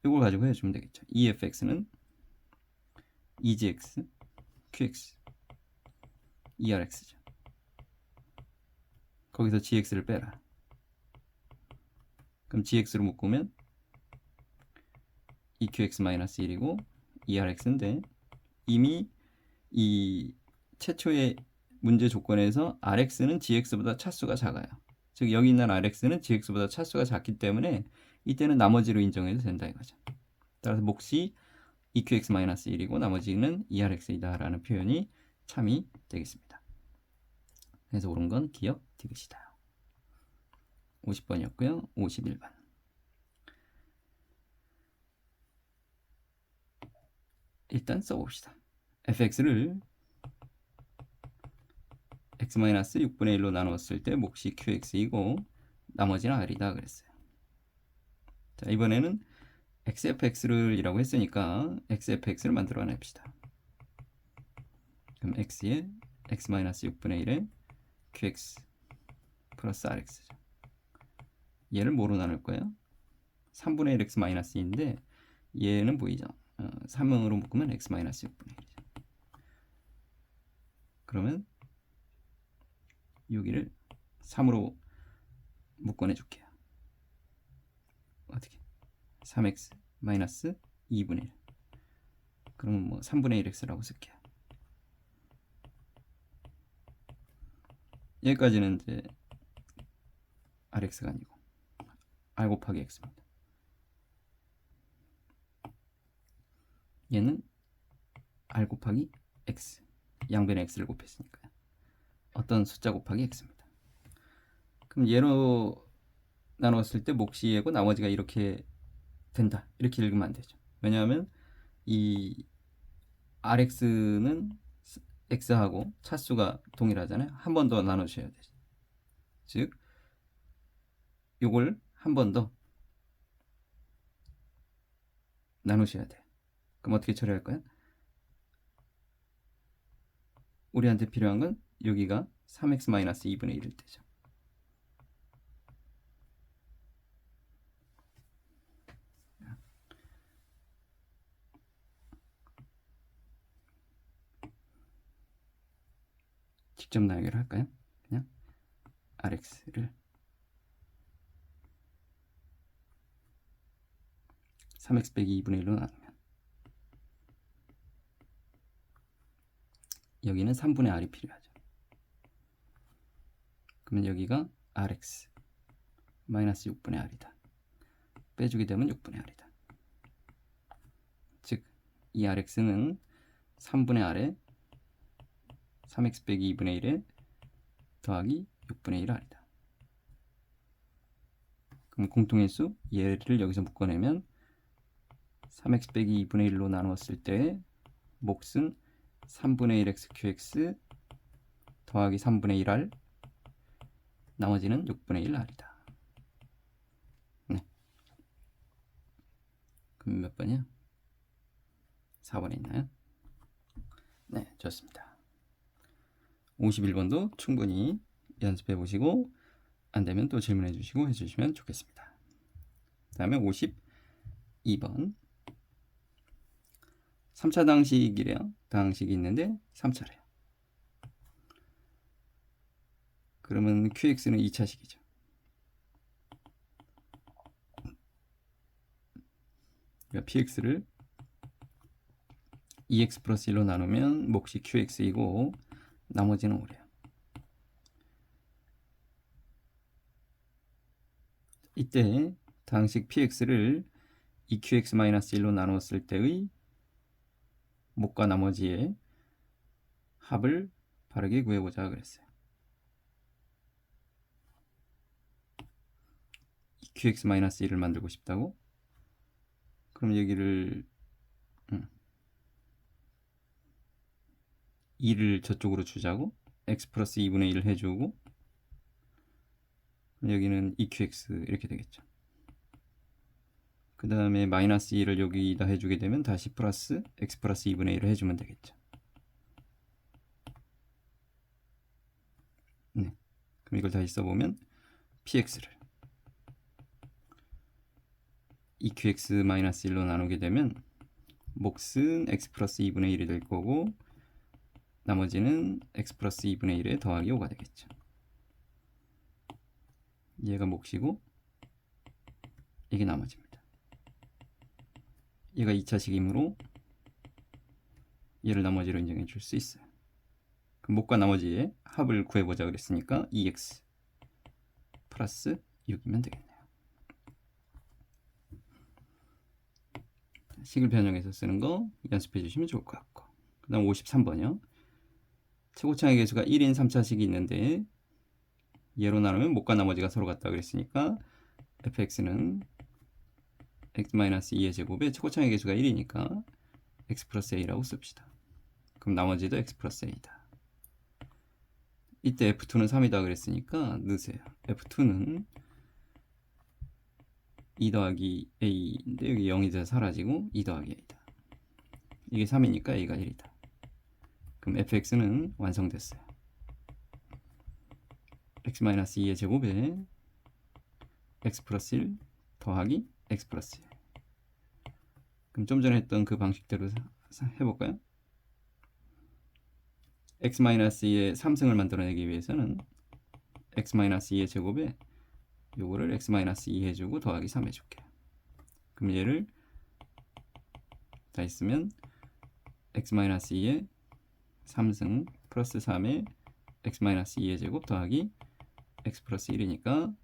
이걸 가지고 해주면 되겠죠. EFX는 EGX, QX, ERX죠. 거기서 GX를 빼라. 그럼 GX로 묶으면 EQX-1이고 ERX인데 이미 이 최초의 문제 조건에서 RX는 GX보다 차수가 작아요. 즉 여기 있는 RX는 GX보다 차수가 작기 때문에 이때는 나머지로 인정해도 된다 이거죠. 따라서 몫이 EQX-1이고 나머지는 ERX이다 라는 표현이 참이 되겠습니다. 그래서 옳은 건 기억 디귿이다. 50번이었고요. 51번. 일단 써봅시다. fx를 x-6분의 1로 나눴을 때 몫이 qx이고 나머지는 r이다 그랬어요. 자, 이번에는 xfx를 이라고 했으니까 xfx를 만들어 냅시다. 그럼 x에 x-6분의 1에 qx 플러스 rx죠. 얘를 뭐로 나눌 거예요? 3분의 1 x-2인데 얘는 보이죠? 3으로 묶으면 x-6분의 1이죠. 그러면 여기를 3으로 묶어내 줄게요. 어떻게? 3x 마이너스 2분의 1. 그러면 뭐 3분의 1x라고 쓸게요. 여기까지는 이제 rx가 아니고 r 곱하기 x입니다. 얘는 r 곱하기 x, 양변에 x를 곱했으니까요. 어떤 숫자 곱하기 x입니다. 그럼 얘로 나눴을 때 몫이 얘고 나머지가 이렇게 된다. 이렇게 읽으면 안 되죠. 왜냐하면 이 rx는 x하고 차수가 동일하잖아요. 한 번 더 나눠주셔야 되죠. 즉 요걸 한 번 더 나누셔야 돼요. 그럼 어떻게 처리할까요? 우리한테 필요한 건 여기가 3x-2분의 1일 때죠. 직접 나열을 할까요? 그냥 rx를 3x 빼기 2분의 1로 나누면 여기는 3분의 r이 필요하죠. 그러면 여기가 rx 마이너스 6분의 r이다. 빼주게 되면 6분의 r이다. 즉 이 rx는 3분의 r에 3x 빼기 2분의 1에 더하기 6분의 1 r이다. 그럼 공통인수 얘를 여기서 묶어내면 3x 빼기 2분의 1로 나누었을 때 몫은 3분의 1 xqx 더하기 3분의 1r 나머지는 6분의 1 r이다. 네. 그럼 몇 번이야? 4번에 있나요? 네, 좋습니다. 51번도 충분히 연습해 보시고 안 되면 또 질문해 주시고 해 주시면 좋겠습니다. 다음에 52번 3차 당식이래요. 당식이 있는데 3차래요. 그러면 QX는 2차식이죠. 그러니까 PX를 2x 플러스 1로 나누면 몫이 QX이고 나머지는 5래요. 이때 당식 px를 2qx-1로 나눴을 때의 목과 나머지의 합을 바르게 구해보자 그랬어요. 2qx-1을 만들고 싶다고? 그럼 여기를 2를 저쪽으로 주자고, x 플러스 2분의 1 해주고, 여기는 2qx 이렇게 되겠죠. 그 다음에 마이너스 2를 여기다 해주게 되면 다시 플러스 x 플러스 2분의 1을 해주면 되겠죠. 네. 그럼 이걸 다시 써보면 px를 2qx-1로 나누게 되면 몫은 x 플러스 2분의 1이 될 거고, 나머지는 x 플러스 2분의 1에 더하기 5가 되겠죠. 얘가 몫이고 이게 나머지입니다. 얘가 2차식이므로 얘를 나머지로 인정해 줄 수 있어요. 그럼 목과 나머지의 합을 구해보자 그랬으니까 2x 플러스 6이면 되겠네요. 식을 변형해서 쓰는 거 연습해 주시면 좋을 것 같고, 그 다음 53번이요. 최고차의 개수가 1인 3차식이 있는데 얘로 나누면 목과 나머지가 서로 같다 그랬으니까 fx는 x-2의 제곱에 최고차의 개수가 1이니까 x 플러스 a라고 씁시다. 그럼 나머지도 x 플러스 a다. 이때 f2는 3이다 그랬으니까 넣으세요. f2는 2 더하기 a인데 여기 0이 돼서 사라지고 2 더하기 a다. 이게 3이니까 a가 1이다. 그럼 fx는 완성됐어요. x-2의 제곱에 x 플러스 1 더하기 x 플러스 1. 그럼 좀 전에 했던 그 방식대로 해볼까요? x-2의 3승을 만들어내기 위해서는 x-2의 제곱에 요거를 x-2 해주고 더하기 3 해줄게요. 그럼 얘를 다 있으면 x-2의 3승 플러스 3에 x-2의 제곱 더하기 x 플러스 1이니까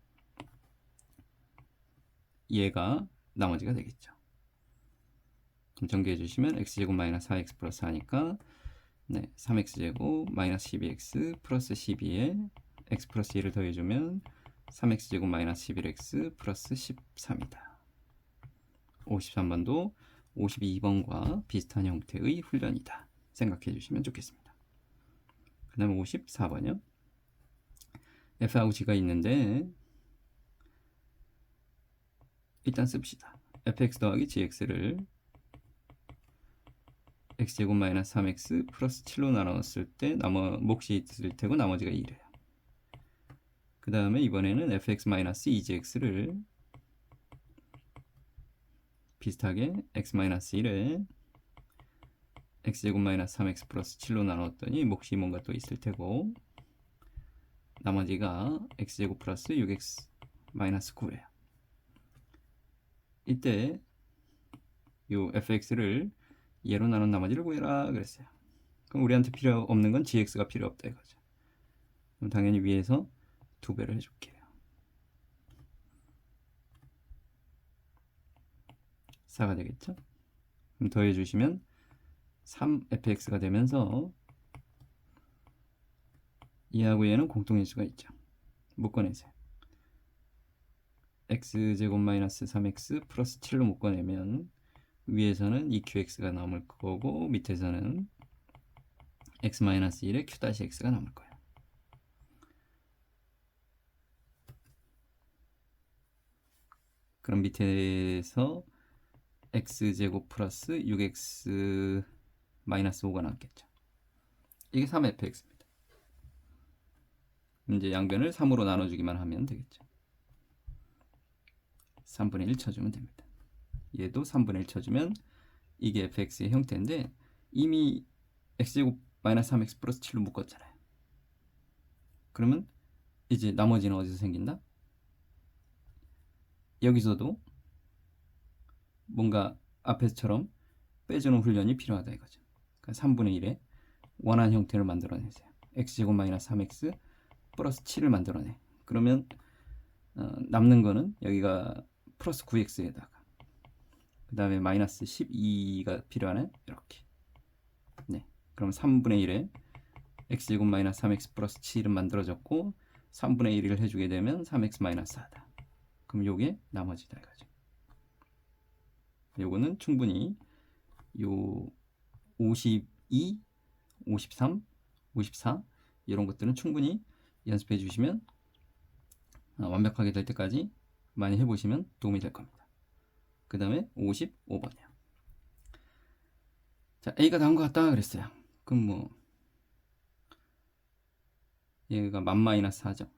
얘가 나머지가 되겠죠. 그럼 전개해 주시면 x제곱 마이너스 4x 플러스 4니까 3x제곱 마이너스 12x 플러스 12에 x 플러스 1을 더해주면 3x제곱 마이너스 11x 플러스 13이다. 53번도 52번과 비슷한 형태의 훈련이다 생각해 주시면 좋겠습니다. 그 다음에 54번이요. f하고 g가 있는데 일단 씁시다. fx 더하기 gx를 x제곱 마이너스 3x 플러스 7로 나눴을 때 몫이 있을 테고 나머지가 2래요. 그 다음에 이번에는 fx 마이너스 2gx를 비슷하게 x 마이너스 1에 x제곱 마이너스 3x 플러스 7로 나눴더니 몫이 뭔가 또 있을 테고 나머지가 x제곱 플러스 6x 마이너스 9예요. 이때 요 fx를 얘로 나눈 나머지를 구해라 그랬어요. 그럼 우리한테 필요 없는 건 gx가 필요 없다 이거죠. 그럼 당연히 위에서 2배를 해줄게요. 4가 되겠죠? 그럼 더해주시면 3fx가 되면서 얘하고 얘는 공통인수가 있죠. 묶어내세요. x제곱 마이너스 3x 플러스 7로 묶어내면 위에서는 2qx가 남을 거고 밑에서는 x 마이너스 1에 q-x가 남을 거예요. 그럼 밑에서 x제곱 플러스 6x 마이너스 5가 남겠죠. 이게 3fx입니다. 이제 양변을 3으로 나눠주기만 하면 되겠죠. 3분의 1 쳐주면 됩니다. 얘도 3분의 1 쳐주면 이게 fx의 형태인데 이미 x제곱 마이너스 3x 플러스 7로 묶었잖아요. 그러면 이제 나머지는 어디서 생긴다? 여기서도 뭔가 앞에서처럼 빼주는 훈련이 필요하다 이거죠. 그러니까 3분의 1에 원하는 형태를 만들어내세요. x제곱 마이너스 3x 플러스 7을 만들어내. 그러면 남는 거는 여기가 플러스 9x에다가 그 다음에 마이너스 12가 필요하네. 이렇게. 네. 그럼 3분의 1에 x제곱 마이너스 3x 플러스 7은 만들어졌고 3분의 1을 해주게 되면 3x 마이너스 4다. 그럼 요게 나머지다 이거죠. 요거는 충분히 요 52, 53, 54 이런 것들은 충분히 연습해 주시면 완벽하게 될 때까지 많이 해보시면 도움이 될 겁니다. 그 다음에 55번이요. 자, A가 나온 것 같다 그랬어요. 그럼 뭐 얘가 만 마이너스 4죠.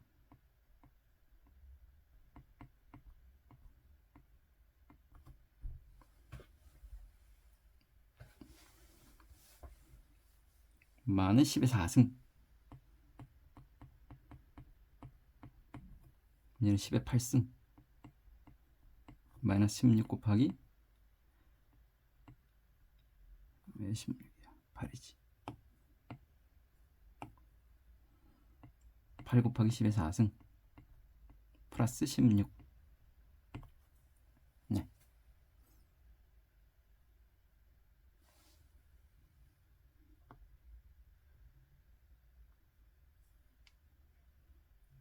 만은 10의 4승. 얘는 10의 8승. 마이너스 16 곱하기 왜 16이야? 8이지. 8 곱하기 10의 4승 플러스 16. 네.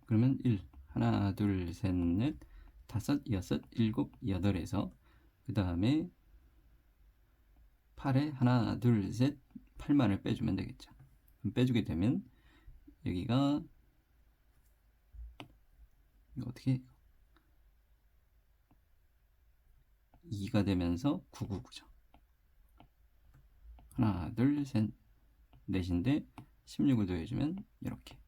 그러면 1, 하나, 둘, 셋, 넷, 다섯, 여섯, 일곱, 여덟에서 그 다음에 8에 하나, 둘, 셋, 8만을 빼주면 되겠죠. 그럼 빼주게 되면 여기가 이거 어떻게 2가 되면서 999죠. 하나, 둘, 셋, 넷인데 16을 더해주면 이렇게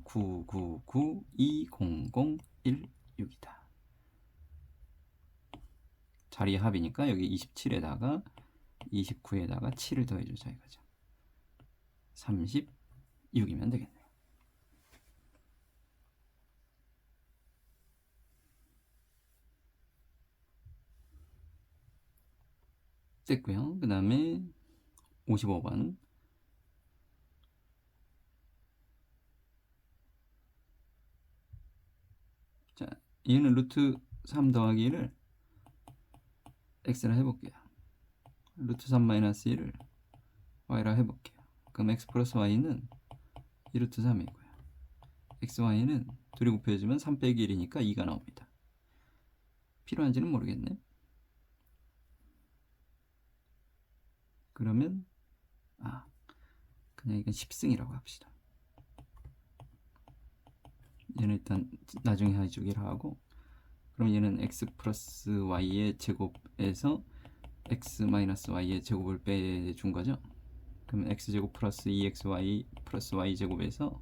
999, 2001, 6이다. 자리 합이니까 여기 27에다가 29에다가 7을 더해주자 이거죠. 36이면 되겠네요. 됐고요. 그 다음에 55번. 자, 얘는 루트 3 더하기 1을 x라 해볼게요. 루트 3 마이너스 1을 y라 해볼게요. 그럼 x 플러스 y는 2루트 3이고요. x, y는 둘이 곱해주면 3 빼기 1이니까 2가 나옵니다. 필요한지는 모르겠네. 그러면 그냥 이건 10승이라고 합시다. 얘는 일단 나중에 해주기로 하고, 그럼 얘는 x 플러스 y의 제곱에서 x 마이너스 y의 제곱을 빼준 거죠. 그럼 x제곱 플러스 2xy 플러스 y제곱에서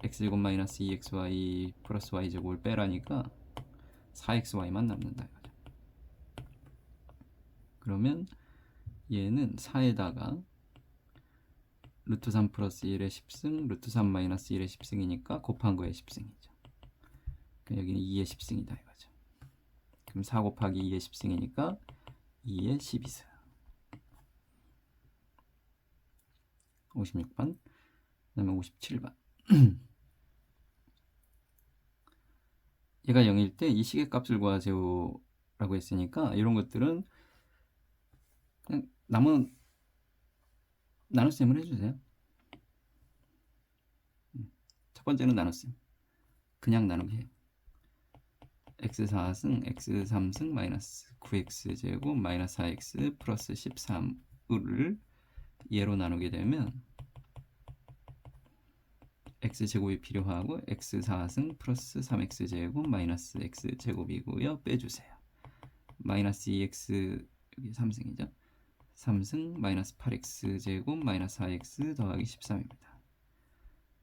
x제곱 마이너스 2xy 플러스 y제곱을 빼라니까 4xy만 남는다 이거죠. 그러면 얘는 4에다가 루트 3 플러스 1의 10승, 루트 3 마이너스 1의 10승이니까 곱한 거의 10승이죠. 여기는 2의 10승이다 이거죠. 그럼 4 곱하기 2의 10승이니까 2의 12승. 56번. 그 다음에 57번. 얘가 0일 때 이 시계값을 구하세요라고 했으니까 이런 것들은 그냥 나눗셈을 해주세요. 첫 번째는 나눗셈. 그냥 나누기 해요. x 4승, x 3승, 마이너스 9x제곱, 마이너스 4x, 플러스 13을 얘로 나누게 되면 x제곱이 필요하고 x 4승 플러스 3x제곱 마이너스 x제곱이고요. 빼주세요. 마이너스 2x, 여기 3승이죠. 3승 마이너스 8x제곱 마이너스 4x 더하기 13입니다.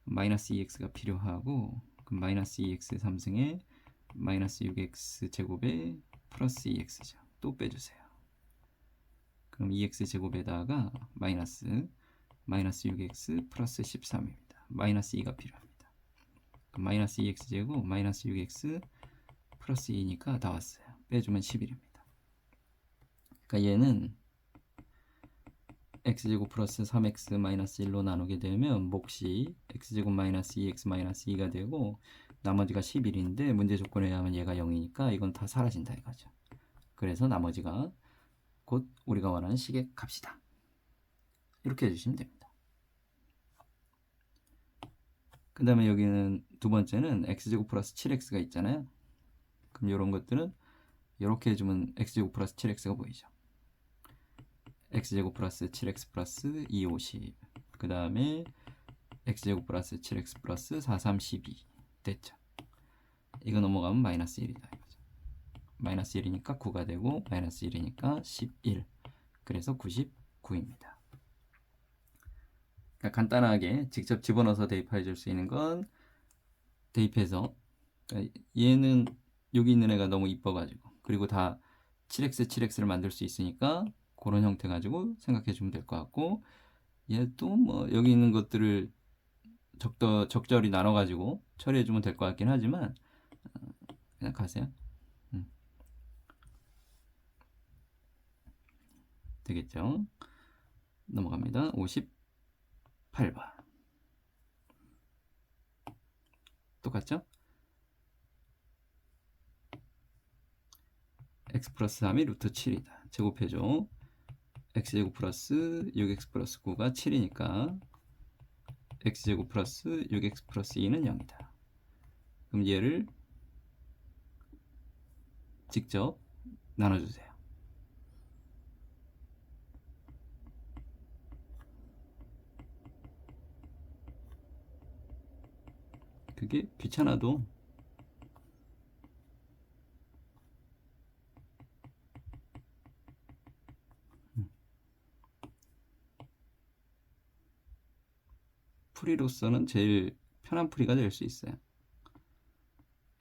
마이너스 2x가 필요하고, 그럼 마이너스 2x 3승에 마이너스 6x 제곱에 플러스 2x죠. 또 빼주세요. 그럼 2x 제곱에다가 마이너스 6x 플러스 13입니다. 마이너스 2가 필요합니다. 그럼 마이너스 2x 제곱 마이너스 6x 플러스 2니까 다 왔어요. 빼주면 11입니다. 그러니까 얘는 x제곱 플러스 3x 마이너스 1로 나누게 되면 몫이 x제곱 마이너스 2x 마이너스 2가 되고, 나머지가 11인데 문제 조건에 의하면 얘가 0이니까 이건 다 사라진다 이거죠. 그래서 나머지가 곧 우리가 원하는 식의 값이다. 이렇게 해주시면 됩니다. 그 다음에 여기는 두 번째는 x제곱 플러스 7x가 있잖아요. 그럼 이런 것들은 이렇게 해주면 x제곱 플러스 7x가 보이죠. x제곱 플러스 7x 플러스 2, 50. 그 다음에 x제곱 플러스 7x 플러스 4, 3, 12 됐죠. 이거 넘어가면 마이너스 1이다 이거죠. 마이너스 1이니까 9가 되고 마이너스 1이니까 11. 그래서 99입니다. 그러니까 간단하게 직접 집어넣어서 대입해 줄 수 있는 건 대입해서, 그러니까 얘는 여기 있는 애가 너무 이뻐가지고, 그리고 다 7x, 7x를 만들 수 있으니까 그런 형태 가지고 생각해 주면 될 것 같고, 얘도 뭐 여기 있는 것들을 적절히 나눠 가지고 처리해 주면 될 것 같긴 하지만 그냥 가세요. 되겠죠? 넘어갑니다. 58번 똑같죠? x 플러스 3이 루트 7이다. 제곱해줘. x제곱 플러스 6x 플러스 9가 7이니까 x제곱 플러스 6x 플러스 2는 0이다. 그럼 얘를 직접 나눠주세요. 그게 귀찮아도 풀이로서는 제일 편한 풀이가 될 수 있어요.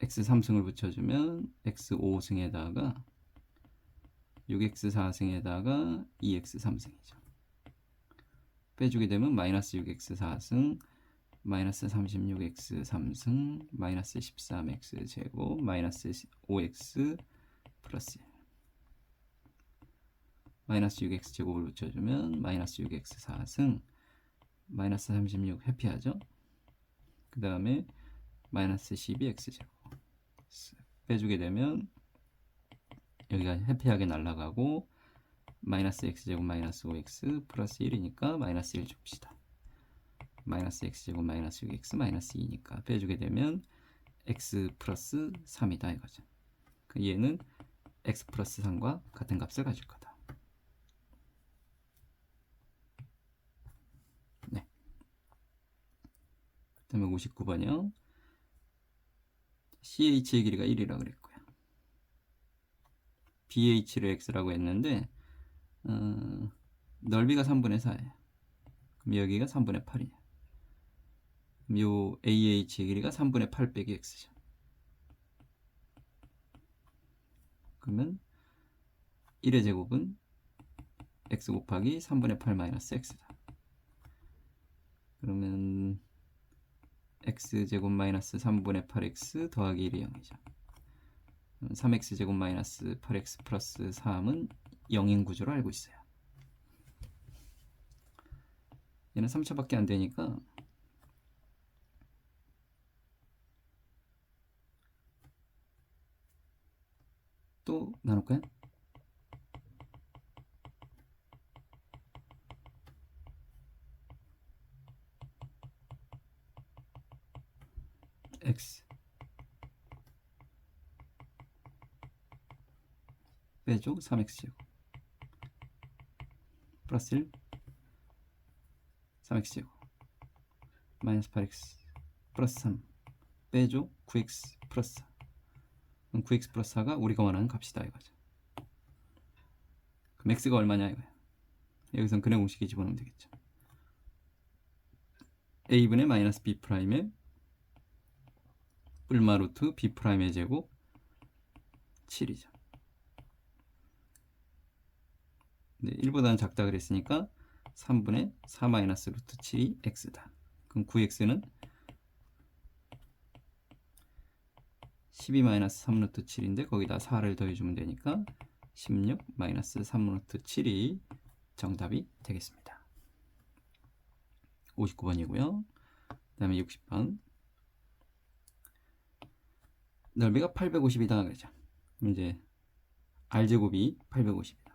x 3승을 붙여주면 x 5승에다가 6x 4승에다가 2x 3승이죠. 빼주게 되면 마이너스 6x 4승, 마이너스 36x 3승, 마이너스 13x 제곱, 마이너스 5x 플러스 1. 마이너스 6x 제곱을 붙여주면 마이너스 6x 4승, 마이너스 36 회피하죠. 그 다음에 마이너스 12x 제곱 빼주게 되면 여기가 회피하게 날아가고 마이너스 x제곱 마이너스 5x 플러스 1이니까 마이너스 1 줍시다. 마이너스 x제곱 마이너스 6x 마이너스 2니까 빼주게 되면 x 플러스 3이다 이거죠. 얘는 x 플러스 3과 같은 값을 가질 거다. 네. 그 다음에 59번이요. CH의 길이가 1이라고 그랬고요. BH를 x라고 했는데 넓이가 3분의 4예요. 그럼 여기가 3분의 8이에요. 그럼 요 AH의 길이가 3분의 8 빼기 x죠. 그러면 1의 제곱은 x 곱하기 3분의 8 마이너스 x다. 그러면 x제곱 마이너스 3분의 8x 더하기 1이 0이죠. 3x제곱 마이너스 8x 플러스 3은 0인 구조로 알고 있어요. 얘는 3차밖에 안 되니까 또 나눌까요? x 빼줘 3x제곱 플러스 1 3x제곱 마이너스 8x 플러스 3 빼줘 9x 플러스 4. 그럼 9x 플러스 4가 우리가 원하는 값이다 이거죠. 그럼 x가 얼마냐 이거야. 여기선 근해 공식에 집어넣으면 되겠죠. a분의 마이너스 b 프라임의 뿔마 루트 b 프라임의 제곱 7이죠. 네, 1보다는 작다 그랬으니까 3분의 4 마이너스 루트 7이 x다. 그럼 9x는 12 마이너스 3 루트 7인데 거기다 4를 더해주면 되니까 16 마이너스 3 루트 7이 정답이 되겠습니다. 59번이고요. 그 다음에 60번 넓이가 850이다 그러죠. 그럼 이제 r제곱이 850이다.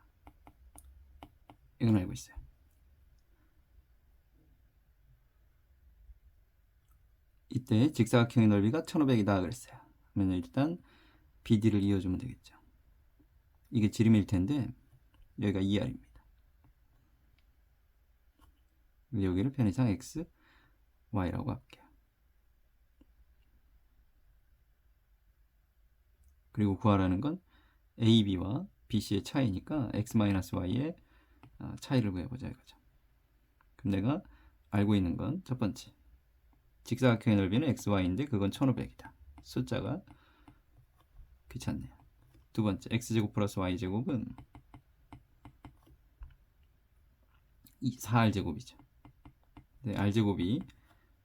이건 알고 있어요. 이때 직사각형의 넓이가 1500이다 그랬어요. 그러면 일단 BD를 이어주면 되겠죠. 이게 지름일 텐데 여기가 2R입니다. 여기를 편의상 X, Y라고 할게요. 그리고 구하라는 건 AB와 BC의 차이니까 X-Y의 차이를 구해보자 이거죠. 그럼 내가 알고 있는 건 첫 번째, 직사각형의 넓이는 XY인데 그건 1500이다. 숫자가 귀찮네요. 두 번째, X제곱 플러스 Y제곱은 4R제곱이죠. 네, R제곱이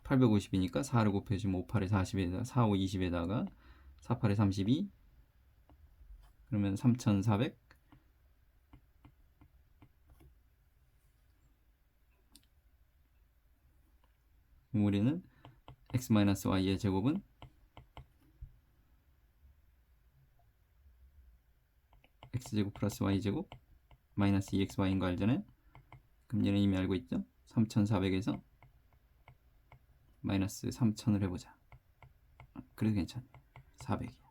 850이니까 4를 곱해주면 5, 8에 40에다가 4, 5, 20에다가 4, 8에 32 그러면 3400 우리는 x-y의 제곱은 x제곱 플러스 y제곱 마이너스 2xy인 거 알잖아요. 그럼 얘는 이미 알고 있죠. 3400에서 마이너스 3000을 해보자. 그래도 괜찮네. 400이야.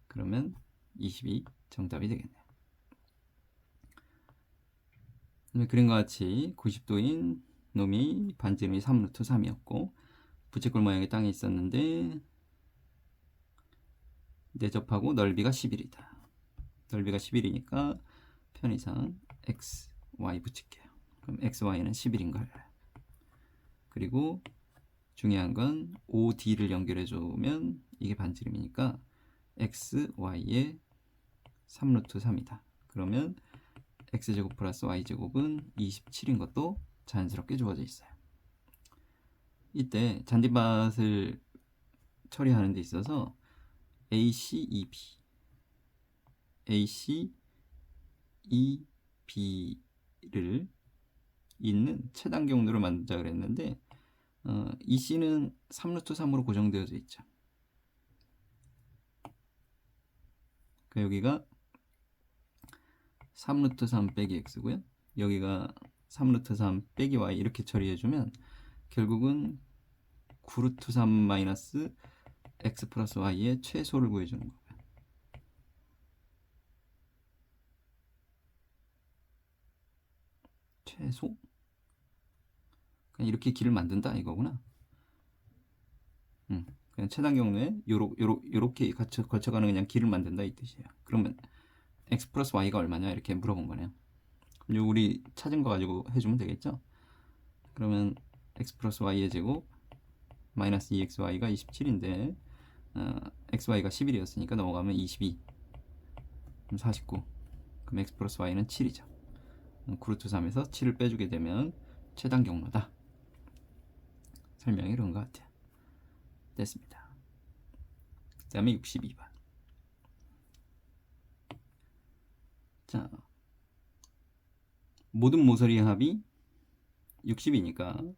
그러면 22 정답이 되겠네요. 그림과 같이 90도인 놈이 반지름이 3루트 3이었고 부채꼴 모양의 땅이 있었는데 내접하고 넓이가 11이다. 넓이가 11이니까 편의상 x, y 붙일게요. 그럼 x, y는 11인 걸. 그리고 중요한 건 OD를 연결해주면 이게 반지름이니까 x, y의 3루트 3이다. 그러면 x제곱 플러스 y제곱은 27인 것도 자연스럽게 주어져 있어요. 이때 잔디밭을 처리하는 데 있어서 ACEB를 있는 최단 경로를 만들자 그랬는데 EC는 3루트 3으로 고정되어져 있죠. 그러니까 여기가 3루트 3 빼기 x고요. 여기가 3루트 3 빼기 y 이렇게 처리해주면 결국은 9루트 3 마이너스 x 플러스 y의 최소를 구해주는 거고요. 최소? 그냥 이렇게 길을 만든다 이거구나. 그냥 최단 경로에 요렇게 거쳐가는 그냥 길을 만든다 이 뜻이에요. 그러면 x 플러스 y가 얼마냐 이렇게 물어본 거네요. 그럼 우리 찾은 거 가지고 해주면 되겠죠. 그러면 x 플러스 y의 제곱 마이너스 2xy가 27인데 xy가 11이었으니까 넘어가면 22 그럼 49 그럼 x 플러스 y는 7이죠. 9루트 3에서 7을 빼주게 되면 최단 경로다. 설명이 이런 것 같아요. 됐습니다. 그 다음에 62번. 자, 모든 모서리의 합이 60이니까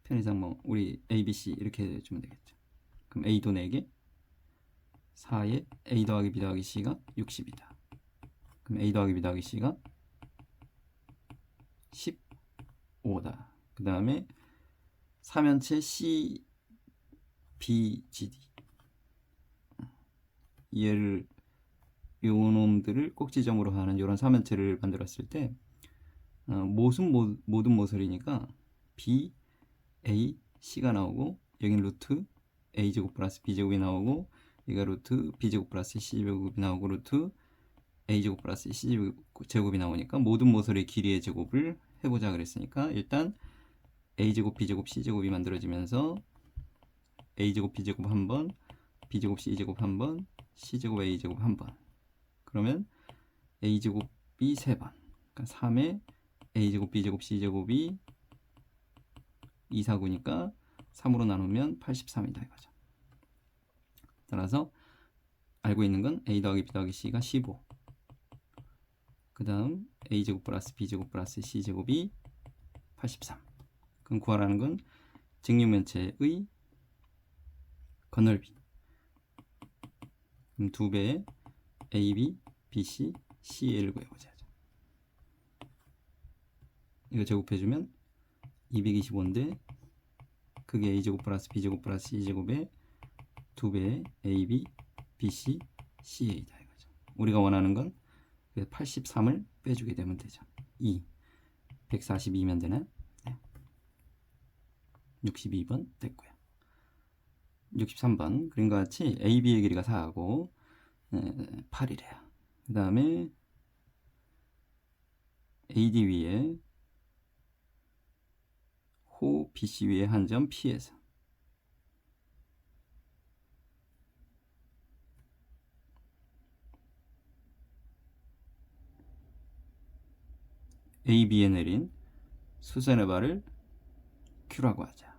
편의상 뭐 우리 A, B, C 이렇게 해주면 되겠죠. 그럼 A도 4개 4에 A 더하기 B 더하기 C가 60이다. 그럼 A 더하기 B 더하기 C가 15다. 그 다음에 사면체 C, B, G, D 얘를 요 놈들을 꼭지점으로 하는 이런 사면체를 만들었을 때 모든 모서리니까 B, A, C가 나오고 여기는 루트 A제곱 플러스 B제곱이 나오고 여기가 루트 B제곱 플러스 C제곱이 나오고 루트 A제곱 플러스 C제곱이 나오니까 모든 모서리 길이의 제곱을 해보자 그랬으니까 일단 A제곱 B제곱 C제곱이 만들어지면서 A제곱 B제곱 한번 B제곱 C제곱 한번 C제곱 A제곱 한번 그러면 A제곱이 3번 그러니까 3에 A제곱 B제곱 C제곱이 2, 4구니까 3으로 나누면 83이다 이거죠. 따라서 알고 있는 건 A 더하기 B 더하기 C가 15 그 다음 A제곱 플러스 B제곱 플러스 C제곱이 83 그럼 구하라는 건 직육면체의 건널비 그럼 2배의 AB, BC, CA를 구해보자. 이거 제곱해주면 225인데 그게 A제곱 플러스 B제곱 플러스 C제곱의 2배의 AB, BC, CA다 이거죠. 우리가 원하는 건 83을 빼주게 되면 되죠. 142면 되나? 네. 62번 됐고요. 63번 그림과 같이 AB의 길이가 4하고 8이래요. 그 다음에 AD 위에 호 BC 위에 한 점 P에서 AB에 내린 수선의 발을 Q라고 하자.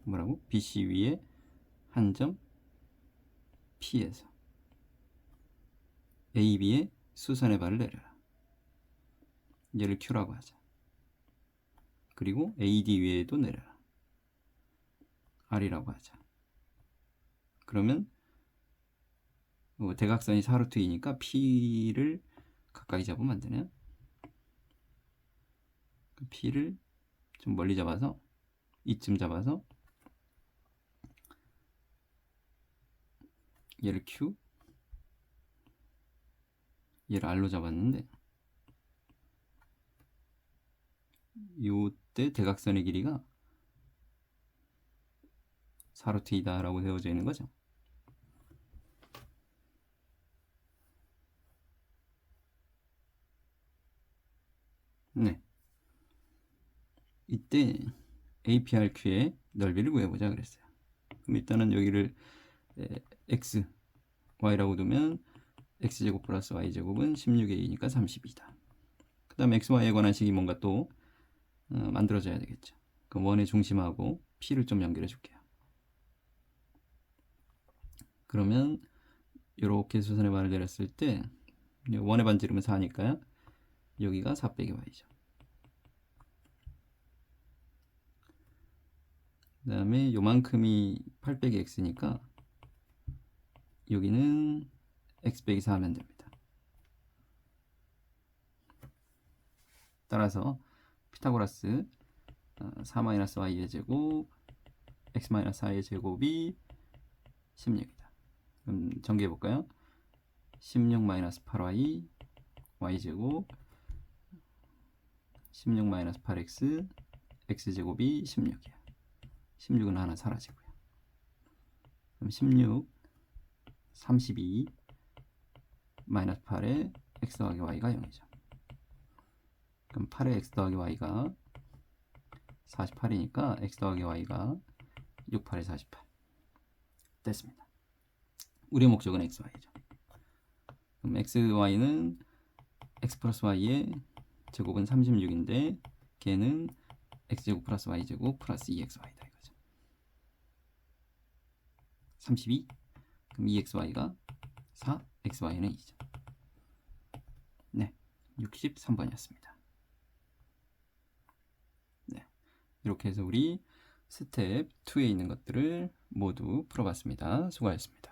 뭐라고? BC 위에 한 점 P에서 AB의 수선의 발을 내려라. 얘를 Q라고 하자. 그리고 AD 위에도 내려라. R이라고 하자. 그러면 대각선이 4루트이니까 P를 가까이 잡으면 안 되냐? P를 좀 멀리 잡아서 이쯤 잡아서 얘를 Q, 얘를 R로 잡았는데 이때 대각선의 길이가 4루트이다 라고 되어져 있는 거죠. 네. 이때 APRQ의 넓이를 구해보자 그랬어요. 그럼 일단은 여기를 X, Y라고 두면 X제곱 플러스 Y제곱은 16A니까 32다. 그 다음에 XY에 관한 식이 뭔가 또 만들어져야 되겠죠. 그럼 원의 중심하고 P를 좀 연결해 줄게요. 그러면 이렇게 수선의 반을 내렸을 때 원의 반지름은 4니까요. 여기가 4 빼기 Y죠. 그 다음에 요만큼이 8 빼기 X니까 여기는 X 빼기 4 하면 됩니다. 따라서 피타고라스 4-Y의 제곱 X-4의 제곱이 16이다. 그럼 전개해 볼까요? 16-8y y제곱 16-8x x제곱이 16이야. 16은 하나 사라지고요. 그럼 16 32 마이너스 8에 x 더하기 y가 0이죠. 그럼 8에 x 더하기 y가 48이니까 x 더하기 y가 6, 8에 48 됐습니다. 우리의 목적은 xy죠. 그럼 xy는 x 플러스 y의 제곱은 36인데 걔는 x제곱 플러스 y제곱 플러스 2xy다 이거죠. 32 그럼 2xy가 4 xy는 2죠. 네, 63번이었습니다. 네, 이렇게 해서 우리 스텝 2에 있는 것들을 모두 풀어봤습니다. 수고하셨습니다.